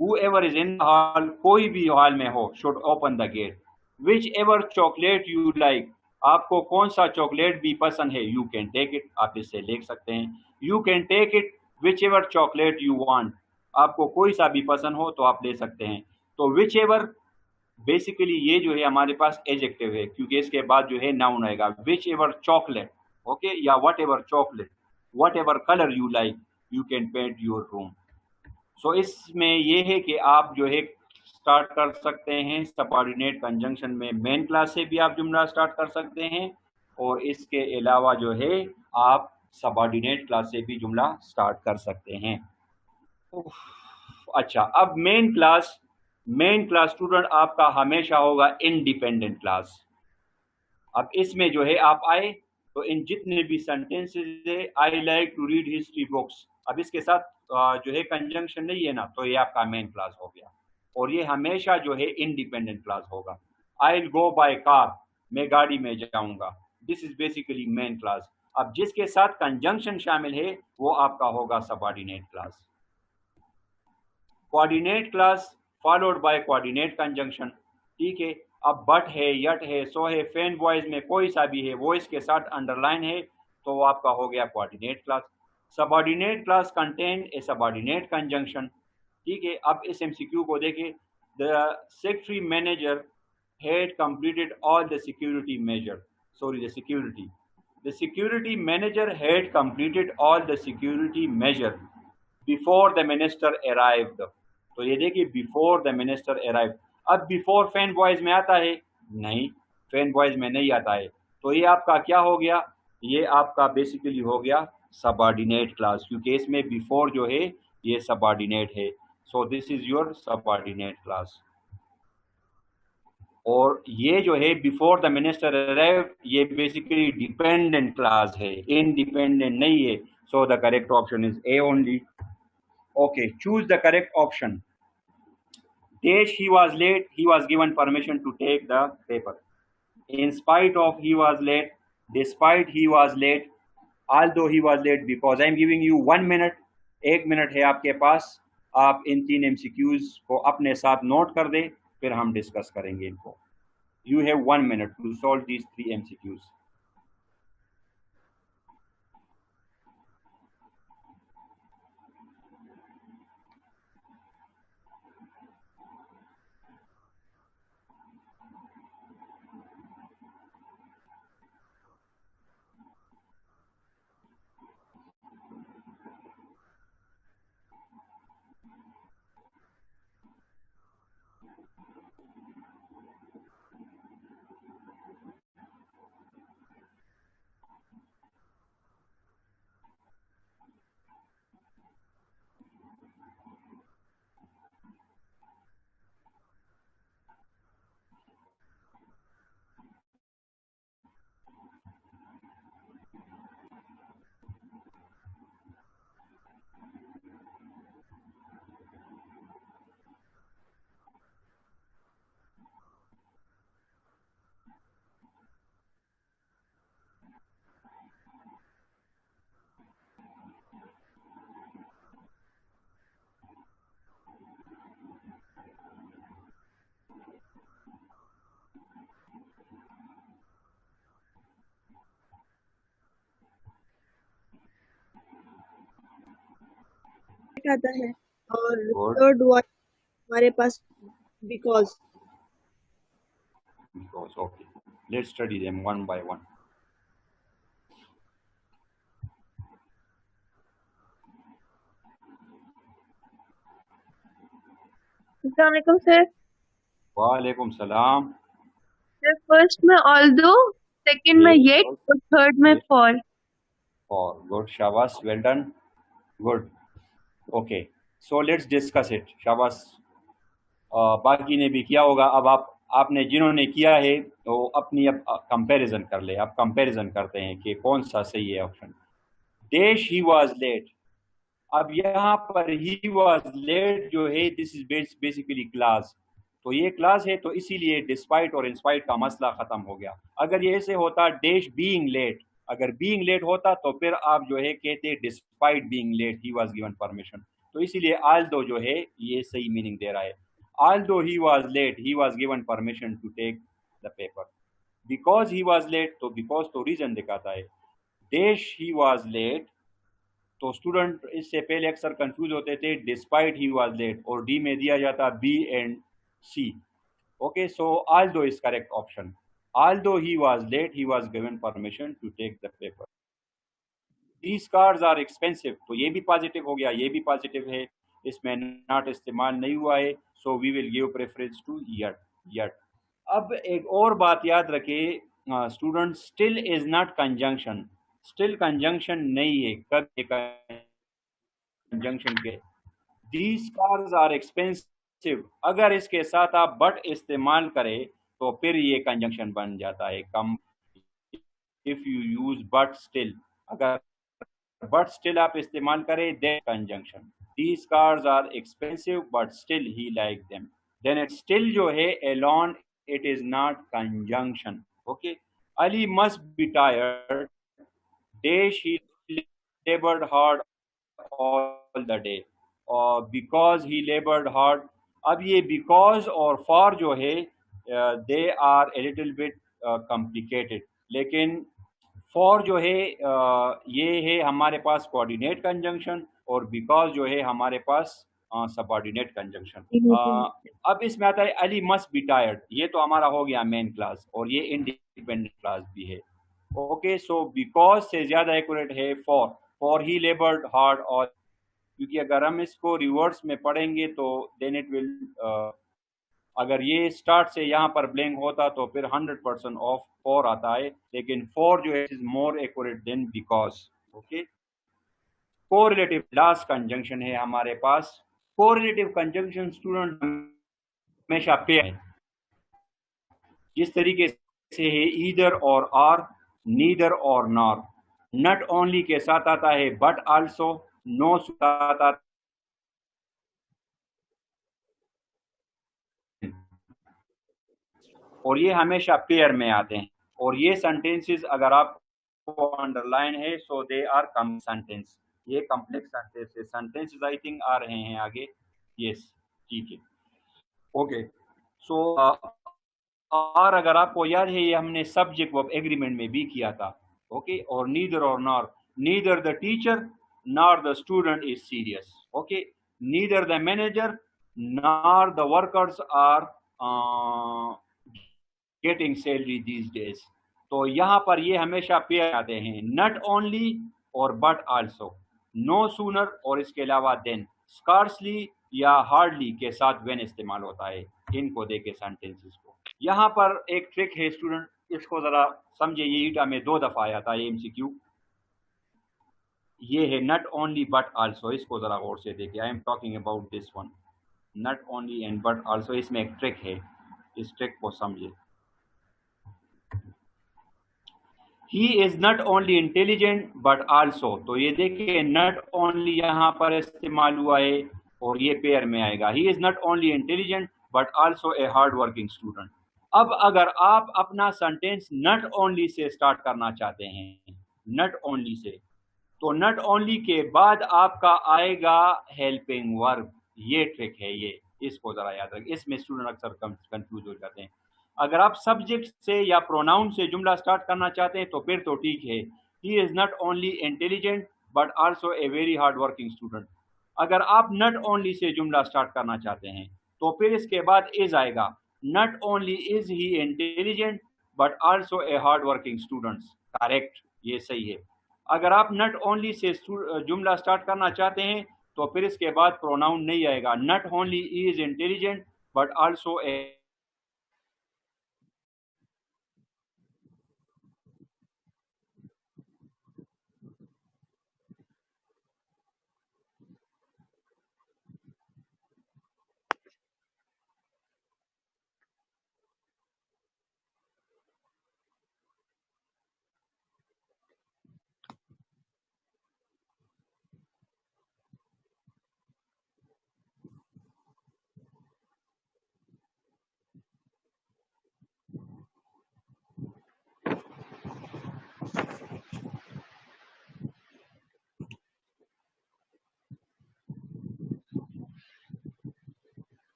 whoever is in the hall, कोई भी हॉल में हो, should open the gate. Whichever chocolate you like, आपको कौन सा चॉकलेट भी पसंद है, यू कैन टेक इट, आप इससे ले सकते हैं। You can take it whichever chocolate you want, आपको कोई सा भी पसंद हो तो आप ले सकते हैं। तो विच एवर बेसिकली ये जो है हमारे पास एडजेक्टिव है, क्योंकि इसके बाद जो है नाउन आएगा। विच एवर चॉकलेट, ओके, या whatever chocolate, whatever colour you like, you can paint your room. So इसमें ये है कि आप जो है स्टार्ट कर सकते हैं सबऑर्डिनेट कंजंक्शन में, मेन क्लास से भी आप जुमला स्टार्ट कर सकते हैं और इसके अलावा जो है आप सबऑर्डिनेट क्लास से भी जुमला स्टार्ट कर सकते हैं। अच्छा, अब मेन क्लास स्टूडेंट आपका हमेशा होगा इंडिपेंडेंट क्लास। अब इसमें जो है आप आए तो इन जितने भी सेंटेंसेस है, I like to read history books, अब इसके साथ जो है कंजंक्शन नहीं है ना, तो ये आपका मेन क्लास हो गया और ये हमेशा जो है इंडिपेंडेंट क्लास होगा। आई विल गो बाय कार, मैं गाड़ी में जाऊंगा, this is basically main class. अब जिसके साथ कंजंक्शन शामिल है वो आपका होगा subordinate class. Coordinate class followed by coordinate conjunction, ठीक है। अब बट है, यट है, सो है, फैन वॉइस में कोई सा भी है, वॉइस के साथ अंडरलाइन है, तो वो आपका हो गया coordinate class. Subordinate class contain a subordinate conjunction, ठीक है। अब इस एमसीक्यू को देखें। The secretary manager had completed all the security measure, sorry, the security manager had completed all the security measure before the minister arrived। तो ये देखिए before the minister arrive. अब बिफोर फैन वॉइस में आता है, नहीं, फैन वॉइस में नहीं आता है, तो ये आपका क्या हो गया, ये आपका बेसिकली हो गया सबऑर्डिनेट क्लास, क्योंकि इसमें बिफोर जो है ये सबऑर्डिनेट है। So this is your subordinate class. और ये जो है बिफोर द मिनिस्टर अराइव, ये बेसिकली डिपेंडेंट क्लास है, इंडिपेंडेंट नहीं है। So the correct option is A only. Okay, choose the correct option. Dash he was late, he was given permission to take the paper. In spite of he was late, despite he was late, although he was late, because I am giving you 1 minute, 1 minute है आपके पास, आप इन 3 MCQs को अपने साथ note कर दें, फिर हम डिस्कस करेंगे इनको। You have 1 minute to solve these 3 MCQs. Despite आता है, और गुड, थर्ड वन हमारे पास because. Because, okay, let's study them one by one. अस्सलाम वालेकुम सर। वालेकुम सलाम। सर फर्स्ट में ऑल्दो, सेकंड में ये येट और थर्ड में फॉर। फॉर, गुड, शाबाश, well done, good, okay. So let's discuss it, शाबाश। बाकी ने भी किया होगा। अब आपने जिन्होंने किया है तो अपनी अब कंपैरिजन कर ले। अब कंपैरिजन करते हैं कि कौन सा सही है option. Dash he was late. अब यहाँ पर ही वाज लेट जो है, दिस इज बेसिकली क्लास। तो ये क्लास है, तो इसीलिए डिस्पाइट और इंस्पाइट का मसला खत्म हो गया। अगर ये ऐसे होता डैश बीइंग लेट, अगर बीइंग लेट होता तो फिर आप जो है कहते despite being late he was given permission. तो इसीलिए आल्दो जो है ये सही मीनिंग दे रहा है। Although he was late he was given permission to take the paper. Because he was late, तो बिकॉज तो रीजन दिखाता है। डैश ही वाज लेट, तो स्टूडेंट इससे पहले अक्सर कंफ्यूज होते थे डिस्पाइट ही वाज लेट, और डी में दिया जाता B and C. Okay, so although is correct option. Although he was late he was given permission to take the paper. These cars are expensive, तो ये भी positive हो गया, ये भी पॉजिटिव है, इसमें नॉट इस्तेमाल नहीं हुआ है, so we will give preference to yet. Yet. अब एक और बात याद रखें student, still is not conjunction. Still conjunction नहीं है, कब कंजंक्शन के। दीज कार्स आर एक्सपेंसिव, अगर इसके साथ आप बट इस्तेमाल करें तो फिर ये कंजंक्शन बन जाता है कम। If you use but still, अगर बट स्टिल आप इस्तेमाल करें then conjunction. These cars are expensive but still he like them, then it still जो है alone, it is not conjunction. Okay. Ali must be tired, dash he labored hard all the day, और because he laboured hard. अब ये because और for जो है they are a little bit complicated, लेकिन for जो है ये है हमारे पास कोऑर्डिनेट कंजंक्शन, और बिकॉज जो है हमारे पास सबऑर्डिनेट कंजंक्शन। अब इसमें आता है अली मस्ट बी टायर्ड, ये तो हमारा हो गया मेन क्लास, और ये इंडिपेंडेंट क्लास भी है। ओके, सो बिकॉज से ज्यादा एक्यूरेट है for. For he laboured hard, और क्योंकि अगर हम इसको रिवर्स में पढ़ेंगे तो देन इट विल, अगर ये स्टार्ट से यहाँ पर ब्लैंक होता तो फिर 100% ऑफ फॉर आता है, लेकिन फॉर जो है is more accurate then because. Okay. Correlative last conjunction है हमारे पास। कोरिलेटिव कंजंक्शन स्टूडेंट हमेशा पेयर है, जिस तरीके से है ईदर और आर, नीदर और नॉर। नॉट ओनली के साथ आता है बट आल्सो, नो साथ आता और ये हमेशा पेयर में आते हैं। और ये सेंटेंसेस अगर आपको अंडरलाइन है so they are come sentence, ये complex sentences. Sentences I think आ रहे हैं आगे। यस, ठीक है। ओके, सो और अगर आपको याद है ये हमने सब्जेक्ट वर्ब एग्रीमेंट में भी किया था। ओके, और नीदर और nor, neither the teacher nor the student is serious. Okay, neither the manager nor the workers are getting salary these days. तो यहाँ पर ये हमेशा पेयर आते हैं, नॉट ओनली और बट आल्सो, नो सूनर और इसके अलावा देन, स्कार्सली या हार्डली के साथ व्हेन इस्तेमाल होता है। इनको देखे सेंटेंसेस को। यहाँ पर एक ट्रिक है स्टूडेंट, इसको जरा समझे, ये ईटा में 2 दफा आया था ये एमसीक्यू। ये है नॉट ओनली बट आल्सो, इसको जरा गौर से देखिए। I am talking about this one, not only and but also. इसमें एक ट्रिक है, इस ट्रिक को समझिए। He is not only intelligent but also, तो ये देखिए नॉट ओनली यहाँ पर इस्तेमाल हुआ है और ये पेयर में आएगा। He is not only intelligent but also a hard working student. अब अगर आप अपना sentence not only say start करना चाहते हैं, नॉट ओनली से, तो नॉट ओनली के बाद आपका आएगा हेल्पिंग वर्ब। ये ट्रिक है, ये इसको जरा याद रखें, इसमें स्टूडेंट अक्सर कंफ्यूज हो जाते हैं। अगर आप सब्जेक्ट से या प्रोनाउन से जुमला स्टार्ट करना चाहते हैं तो फिर तो ठीक है, he is not only intelligent but also a very hard working student. अगर आप नट ओनली से जुमला स्टार्ट करना चाहते हैं तो फिर इसके बाद इज आएगा। Not only is he intelligent but also a hard working students. Correct, ये सही है। अगर आप नट ओनली से जुमला स्टार्ट करना चाहते हैं तो फिर इसके बाद प्रोनाउन नहीं आएगा। Not only is intelligent but also a.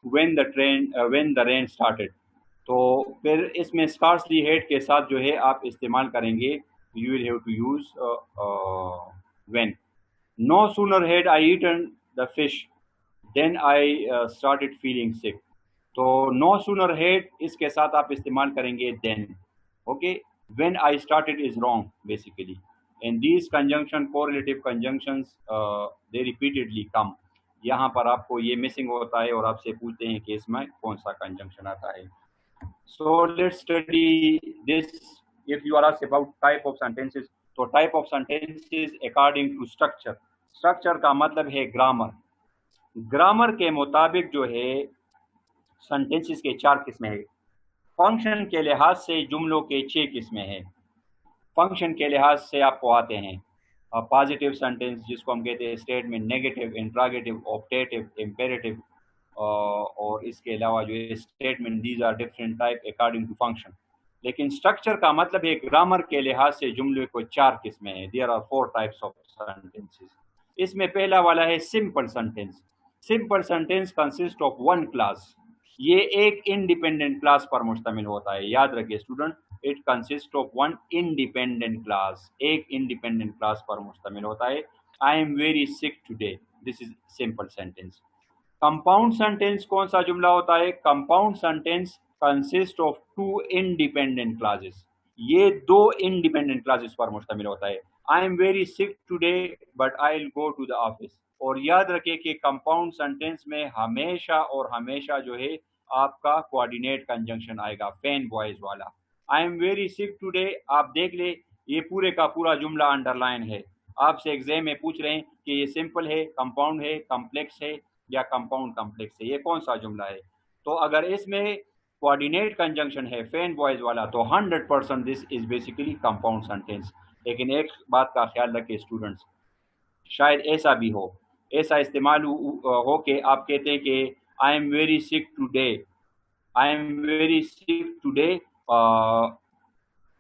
when the rain started, तो फिर इसमें स्कार्सली हेड के साथ जो है आप इस्तेमाल करेंगे, you will have to use when. No sooner had I eaten the fish then I started feeling sick. तो no sooner had इसके साथ आप इस्तेमाल करेंगे then. Okay, when I started is wrong basically, and these conjunction correlative conjunctions they repeatedly come. यहाँ पर आपको ये मिसिंग होता है और आपसे पूछते हैं कि इसमें कौन सा कंजंक्शन आता है। So let's study this. If you are asked about type of sentences, तो type of sentences according to structure. Structure का मतलब है ग्रामर। ग्रामर के मुताबिक जो है सेंटेंसेस के 4 किस्में हैं। फंक्शन के लिहाज से जुमलों के 6 किस्में हैं। फंक्शन के लिहाज से आपको आते हैं पॉजिटिव सेंटेंस जिसको हम कहते हैं statement, negative, interrogative, optative, imperative, और इसके अलावा जो है statement, these are different type according to function. लेकिन स्ट्रक्चर का मतलब है ग्रामर के लिहाज से जुमले को 4 किस्में हैं। There are 4 types of sentences. इसमें पहला वाला है simple sentence. Simple sentence consist of one clause. ये एक इंडिपेंडेंट क्लास पर मुश्तमिल होता है। याद रखिए student, it consist of one independent clause. एक इंडिपेंडेंट क्लास पर मुश्तमिल होता है। I am very sick today, this is simple sentence. Compound sentence कौन सा जुमला होता है? Compound sentence consist of 2 independent clauses. ये 2 इंडिपेंडेंट क्लासेस पर मुश्तमिल होता है। I am very sick today but I will go to the office. और याद रखिए कि कंपाउंड सेंटेंस में हमेशा और हमेशा जो है आपका कोऑर्डिनेट कंजंक्शन आएगा, फैन वॉइस वाला। आई एम वेरी सिक टुडे, आप देख ले ये पूरे का पूरा जुमला अंडरलाइन है। आपसे एग्जाम में पूछ रहे हैं कि ये सिंपल है, कंपाउंड है, कॉम्प्लेक्स है या कंपाउंड कॉम्प्लेक्स है, ये कौन सा जुमला है। तो अगर इसमें कोऑर्डिनेट कंजंक्शन है फैन वॉइस वाला तो 100% this is basically compound sentence. लेकिन एक बात का ख्याल रखें स्टूडेंट्स, शायद ऐसा भी हो, ऐसा इस्तेमाल हो कि आप कहते हैं कि आई am very sick today, I am very sick today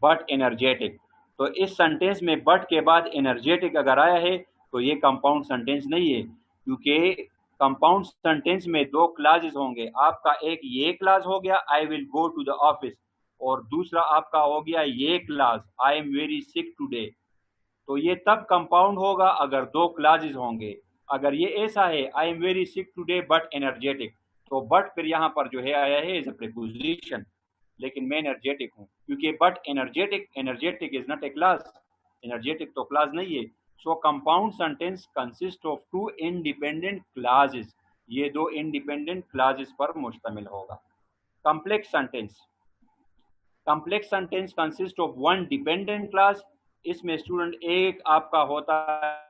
but energetic. तो इस सेंटेंस में बट के बाद एनर्जेटिक अगर आया है तो ये कंपाउंड सेंटेंस नहीं है, क्योंकि कंपाउंड सेंटेंस में 2 क्लासेस होंगे। आपका एक ये क्लास हो गया I will go to the office, और दूसरा आपका हो गया ये clause I am very sick today. तो ये तब कंपाउंड होगा अगर 2 क्लासेस होंगे। अगर ये ऐसा है I am very sick today but energetic, तो बट फिर यहाँ पर जो है आया है एज अ प्रीपोजिशन, लेकिन मैं एनर्जेटिक हूँ, क्योंकि but energetic, energetic is not a class, energetic तो क्लास नहीं है। सो compound sentence consist of 2 independent clauses, ये 2 इंडिपेंडेंट क्लासेस पर मुश्तमिल होगा। Complex sentence, complex sentence consist of 1 dependent class. इसमें स्टूडेंट एक आपका होता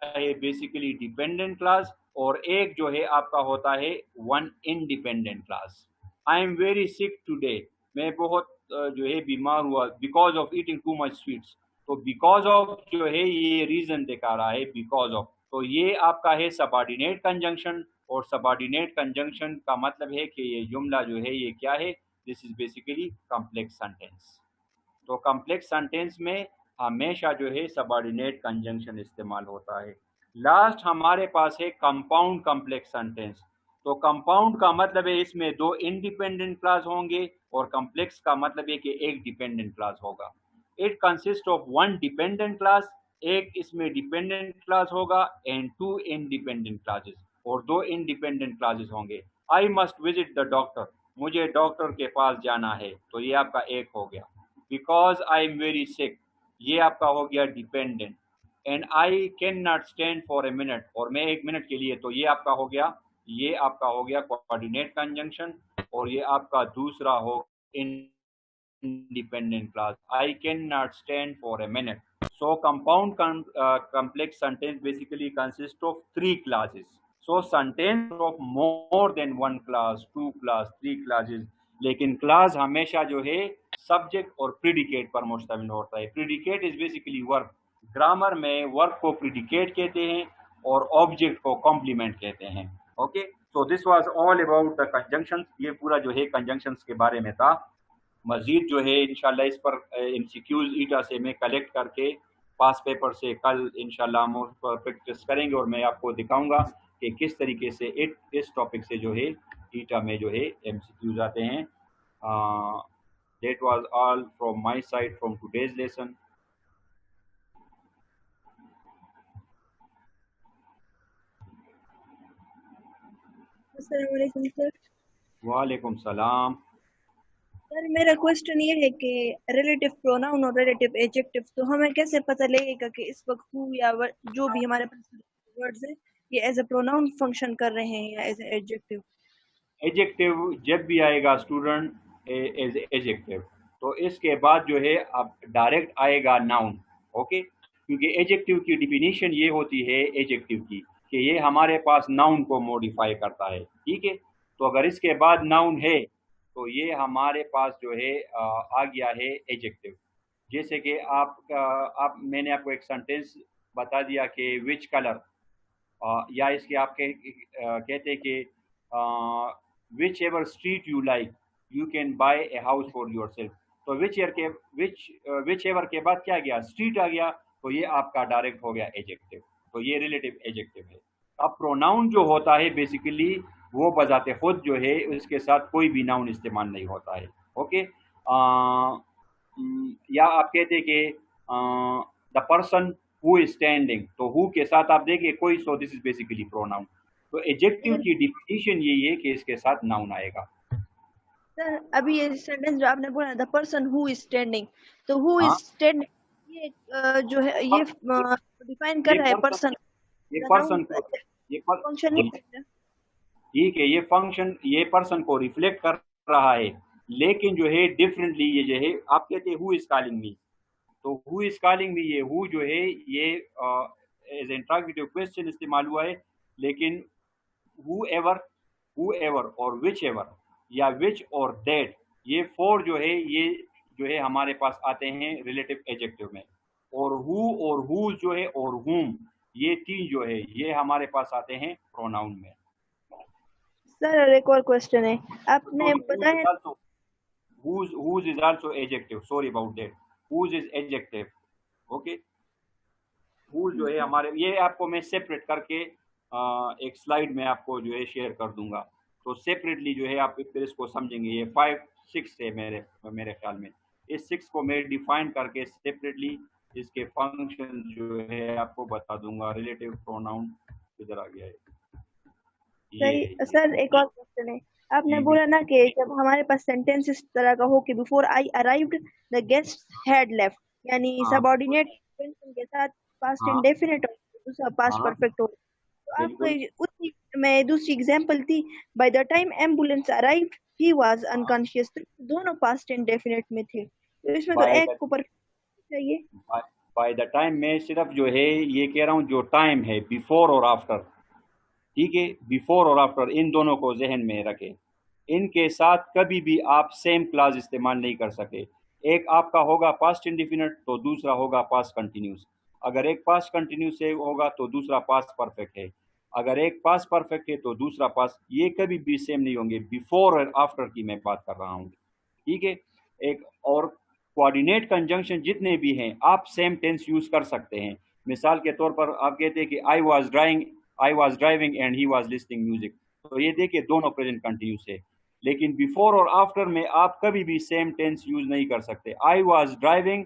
है बेसिकली डिपेंडेंट क्लास और एक जो है आपका होता है 1 independent class. I am very sick today, मैं बहुत जो है बीमार हुआ because of eating too much sweets. तो बिकॉज ऑफ जो है ये रीजन दिखा रहा है, बिकॉज ऑफ। तो ये आपका है सबऑर्डिनेट कंजंक्शन, और सबऑर्डिनेट कंजंक्शन का मतलब है कि ये जुमला जो है ये क्या है, this is basically complex sentence. तो कॉम्प्लेक्स सेंटेंस में हमेशा जो है सबऑर्डिनेट कंजंक्शन इस्तेमाल होता है। लास्ट हमारे पास है कंपाउंड कॉम्प्लेक्स सेंटेंस। तो कंपाउंड का मतलब है इसमें 2 इंडिपेंडेंट क्लास होंगे, और कॉम्प्लेक्स का मतलब है कि एक डिपेंडेंट क्लास होगा। It consist of 1 dependent class एक इसमें डिपेंडेंट क्लास होगा एंड 2 इंडिपेंडेंट क्लासेस, और 2 इंडिपेंडेंट क्लासेस होंगे। I must visit the doctor, मुझे डॉक्टर के पास जाना है, तो ये आपका एक हो गया। बिकॉज आई एम वेरी सिक, ये आपका हो गया dependent. And I can not stand for a minute, और मैं 1 मिनट के लिए, तो ये आपका हो गया, ये आपका हो गया कोऑर्डिनेट कंजंक्शन। और ये आपका दूसरा हो independent clause. I cannot stand for a minute. So compound complex sentence basically consists of 3 clauses. So sentence of more than 1 clause, 2 clause, 3 clauses. लेकिन क्लास हमेशा जो है सब्जेक्ट और प्रीडिकेट पर मुश्तमिल होता है। Predicate is basically work. Grammar में वर्क को प्रीडिकेट कहते हैं और ऑब्जेक्ट को कॉम्प्लीमेंट कहते हैं। Okay, so this was all about the conjunctions. ये पूरा जो है कंजंक्शंस के बारे में था। मजीद जो है इंशाल्लाह इस पर एमसीक्यूज ईटा से मैं कलेक्ट करके पास पेपर से कल इंशाल्लाह हम उस पर प्रैक्टिस करेंगे और मैं आपको दिखाऊंगा कि किस तरीके से इस टॉपिक से जो है ईटा में जो है एमसीक्यूज आते हैं। That was all from my side from today's lesson. अस्सलाम वालेकुम सर। वालेकुम सलाम। सर मेरा क्वेश्चन ये है कि रिलेटिव प्रोनाउन और रिलेटिव एडजेक्टिव, तो हमें कैसे पता लगेगा कि इस वक्त हु या जो भी हमारे पास वर्ड्स है ये एज ए प्रोनाउन फंक्शन कर रहे हैं या एज ए एडजेक्टिव? एडजेक्टिव जब भी आएगा स्टूडेंट एज एडजेक्टिव, तो इसके बाद जो है अब डायरेक्ट आएगा नाउन। ओके, क्योंकि एडजेक्टिव की डिफिनीशन ये होती है एडजेक्टिव की कि ये हमारे पास नाउन को मॉडिफाई करता है। ठीक है, तो अगर इसके बाद नाउन है तो ये हमारे पास जो है आ गया है एडजेक्टिव। जैसे कि आप मैंने आपको एक सेंटेंस बता दिया कि विच कलर, या इसके आप कहते हैं कि which ever street you like you can bye a house for your self. तो विच एवर के बाद क्या गया, स्ट्रीट आ गया, तो ये आपका डायरेक्ट हो गया एडजेक्टिव। तो ये रिलेटिव एडजेक्टिव है। अब प्रोनाउन जो होता है बेसिकली वो बजाते खुद जो है उसके साथ कोई भी नाउन इस्तेमाल नहीं होता है। ओके, या आप कहते हैं कि the person who is standing, तो हु के साथ आप देखिए कोई, so this is basically pronoun. तो एडजेक्टिव की डिफिनीशन यही है कि इसके साथ नाउन आएगा। सर अभी ये सेंटेंस जो आपने बोला the person who is standing, तो हु इज हाँ, स्टैंडिंग ये जो है ये डिफाइन कर रहा है पर्सन, ये पर्सन को फंक्शन नहीं करता। ठीक है, ये फंक्शन ये पर्सन को रिफ्लेक्ट कर रहा है, लेकिन जो है डिफरेंटली ये जो है आप कहते हैं हु इज कॉलिंग मी, तो हु इज कॉलिंग मी, ये हु जो है ये एज इंट्रोगेटिव क्वेश्चन इस्तेमाल हुआ है। लेकिन हु एवर और विच एवर या विच और दैट, ये 4 जो है ये जो है हमारे पास आते हैं रिलेटिव एडजेक्टिव में। और हु और हुज जो है और हुम, ये 3 जो है ये हमारे पास आते हैं प्रोनाउन में। सर एक और क्वेश्चन है, आपने बताया whose is also adjective, sorry about that, whose is adjective। okay, whose जो है हमारे, ये आपको मैं सेपरेट करके एक स्लाइड में आपको जो है शेयर कर दूंगा, तो सेपरेटली जो है आप फिर इसको समझेंगे। ये 5-6 है मेरे ख्याल में, इस 6 को मैं डिफाइन करके सेपरेटली इसके फंक्शन जो है आपको बता दूंगा। रिलेटिव प्रोनाउन किधर आ गया है, सही। सर एक और क्वेश्चन है, आपने बोला ना कि जब हमारे पास सेंटेंस इस तरह का हो कि before I arrived the guest had left, यानी सबऑर्डिनेट के साथ पास्ट इंडेफिनिट हो, दूसरा पास्ट परफेक्ट हो, तो आपको उसी में दूसरी एग्जांपल थी by the time ambulance arrived he was unconscious, तो दोनों पास्ट इंडेफिनिट में थे, तो इसमें तो एक को परफेक्ट चाहिए। बाय द टाइम में सिर्फ जो है ये कह रहा हूँ जो टाइम है बिफोर और आफ्टर, ठीक है, बिफोर और आफ्टर इन दोनों को जहन में रखें। इनके साथ कभी भी आप सेम क्लास इस्तेमाल नहीं कर सके। एक आपका होगा पास्ट इंडिफिनिट तो दूसरा होगा पास्ट कंटिन्यूस। अगर एक पास्ट कंटिन्यूस से होगा तो दूसरा पास्ट परफेक्ट है, अगर एक पास्ट परफेक्ट है तो दूसरा पास्ट, ये कभी भी सेम नहीं होंगे। बिफोर और आफ्टर की मैं बात कर रहा हूँ, ठीक है। एक और कोऑर्डिनेट कंजंक्शन जितने भी हैं आप सेम टेंस यूज कर सकते हैं। मिसाल के तौर पर आप कहते हैं कि I was driving and he was listening music, तो ये देखिए दोनों प्रेजेंट कंटिन्यूस है। लेकिन बिफोर और आफ्टर में आप कभी भी सेम टेंस यूज नहीं कर सकते। आई वाज ड्राइविंग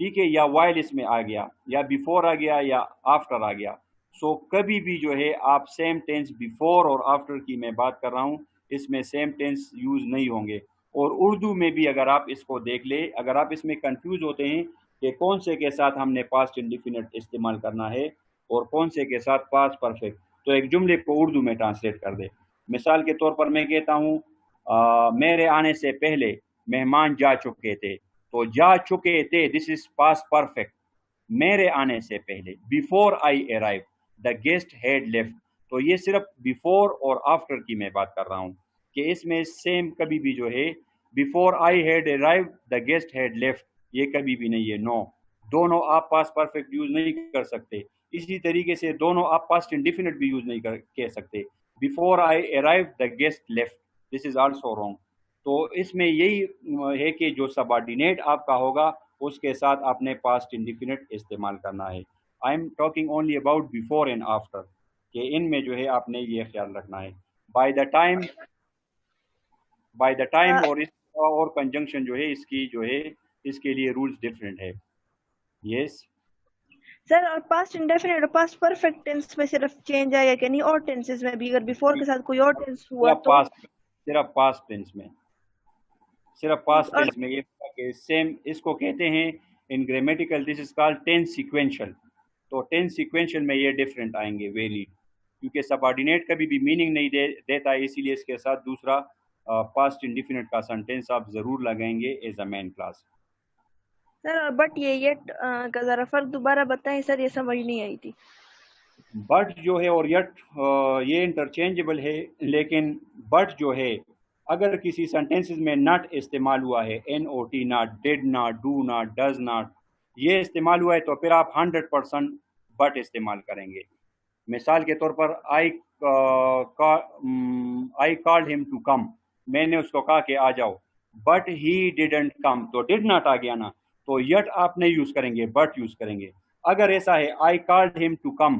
ठीक है, या वाइल इसमें आ गया, या बिफोर आ गया, या आफ्टर आ गया। सो कभी भी जो है आप सेम टेंस बिफोर और आफ्टर की मैं बात कर रहा हूँ, इसमें सेम टेंस यूज़ नहीं होंगे। और उर्दू में भी अगर आप इसको देख ले, अगर आप इसमें कंफ्यूज होते हैं कि कौन से के साथ हमने पास्ट इंडिफिनिट इस्तेमाल करना है और कौन से के साथ पास्ट परफेक्ट, तो एक जुमले को उर्दू में ट्रांसलेट कर दे। मिसाल के तौर पर मैं कहता हूँ मेरे आने से पहले मेहमान जा चुके थे, तो जा चुके थे दिस इज पास्ट परफेक्ट। मेरे आने से पहले, before I arrive the guest had left, तो ये सिर्फ बिफोर और आफ्टर की मैं बात कर रहा हूँ कि इसमें सेम कभी भी जो है before I had arrive the guest had left, ये कभी भी नहीं है। नो, दोनों आप पास्ट परफेक्ट यूज नहीं कर सकते। इसी तरीके से दोनों आप पास्ट इंडिफिनिट भी यूज नहीं कह सकते। Before I arrive the guest left, this is also wrong. तो इसमें यही है कि जो सबऑर्डिनेट आपका होगा उसके साथ आपने पास्ट इंडिफिनिट इस्तेमाल करना है। I am talking only about before and after, कि इनमें जो है आपने ये ख्याल रखना है। By the time, by the time और इस और कंजंक्शन जो है इसकी जो है इसके लिए रूल्स डिफरेंट है। यस सर, और पास्ट इंडेफिनिट और पास्ट परफेक्ट टेंस में सिर्फ चेंज आएगा कि नहीं और टेंसेस में भी? अगर बिफोर के साथ कोई और टेंस हुआ तो? सिर्फ पास्ट टेंस में, सिर्फ पास्ट टेंस में ये कि सेम इसको कहते हैं in grammatical this is called tense sequential. तो टेंस सीक्वेंशियल में ये डिफरेंट आएंगे वेरी, क्योंकि सबऑर्डिनेट कभी भी मीनिंग नहीं देता है, इसीलिए इसके साथ दूसरा पास्ट इंडिफिनिट का सेंटेंस आप जरूर लगाएंगे as a main clause. Sir, but ये येट का जरा फर्क दोबारा बताएं सर, ये समझ नहीं आई थी। बट जो है और यट ये इंटरचेंजेबल है, लेकिन बट जो है अगर किसी सेंटेंसेस में नॉट इस्तेमाल हुआ है, NOT not, did not, do not, does not, ये इस्तेमाल हुआ है तो फिर आप 100% बट इस्तेमाल करेंगे। मिसाल के तौर पर I called him to come, मैंने उसको कहा कि आ जाओ, बट ही डिडंट कम, तो डिड नॉट आ गया ना, तो यट आप नहीं यूज करेंगे, बट यूज करेंगे। अगर ऐसा है I called him to come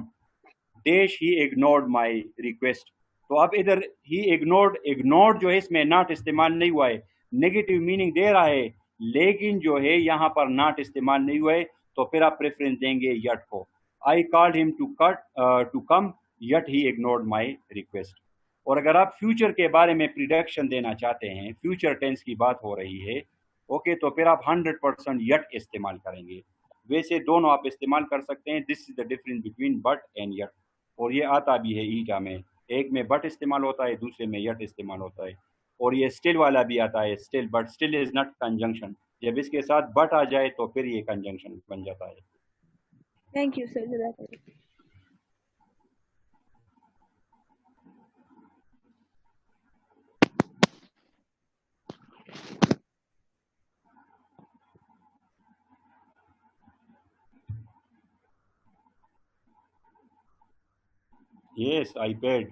dash he ignored my request, तो अब इधर ही इग्नोर्ड जो है इसमें नॉट इस्तेमाल नहीं हुआ है, नेगेटिव मीनिंग दे रहा है, लेकिन जो है यहाँ पर नॉट इस्तेमाल नहीं हुआ है, तो फिर आप प्रेफरेंस देंगे यट को। I called him to come yet he ignored my request. और अगर आप फ्यूचर के बारे में प्रिडिक्शन देना चाहते हैं, फ्यूचर टेंस की बात हो रही है, ओके, तो फिर आप 100% यट इस्तेमाल करेंगे। वैसे दोनों आप इस्तेमाल कर सकते हैं, this is the difference between but and yet. और ये आता भी है ईटा में, एक में बट इस्तेमाल होता है, दूसरे में यट इस्तेमाल होता है। और ये स्टिल वाला भी आता है, still, but still is not conjunction, जब इसके साथ बट आ जाए तो फिर ये कंजंक्शन बन जाता है। Thank you sir. Yes, I paid.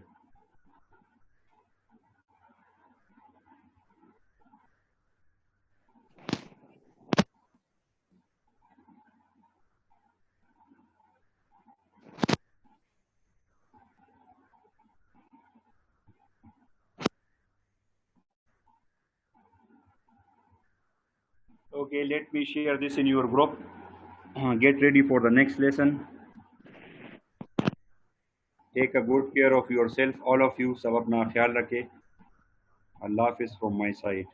Okay, let me share this in your group. Get ready for the next lesson. Take a good care of yourself, all of you. सब अपना ख्याल रखें. Allah Hafiz from my side.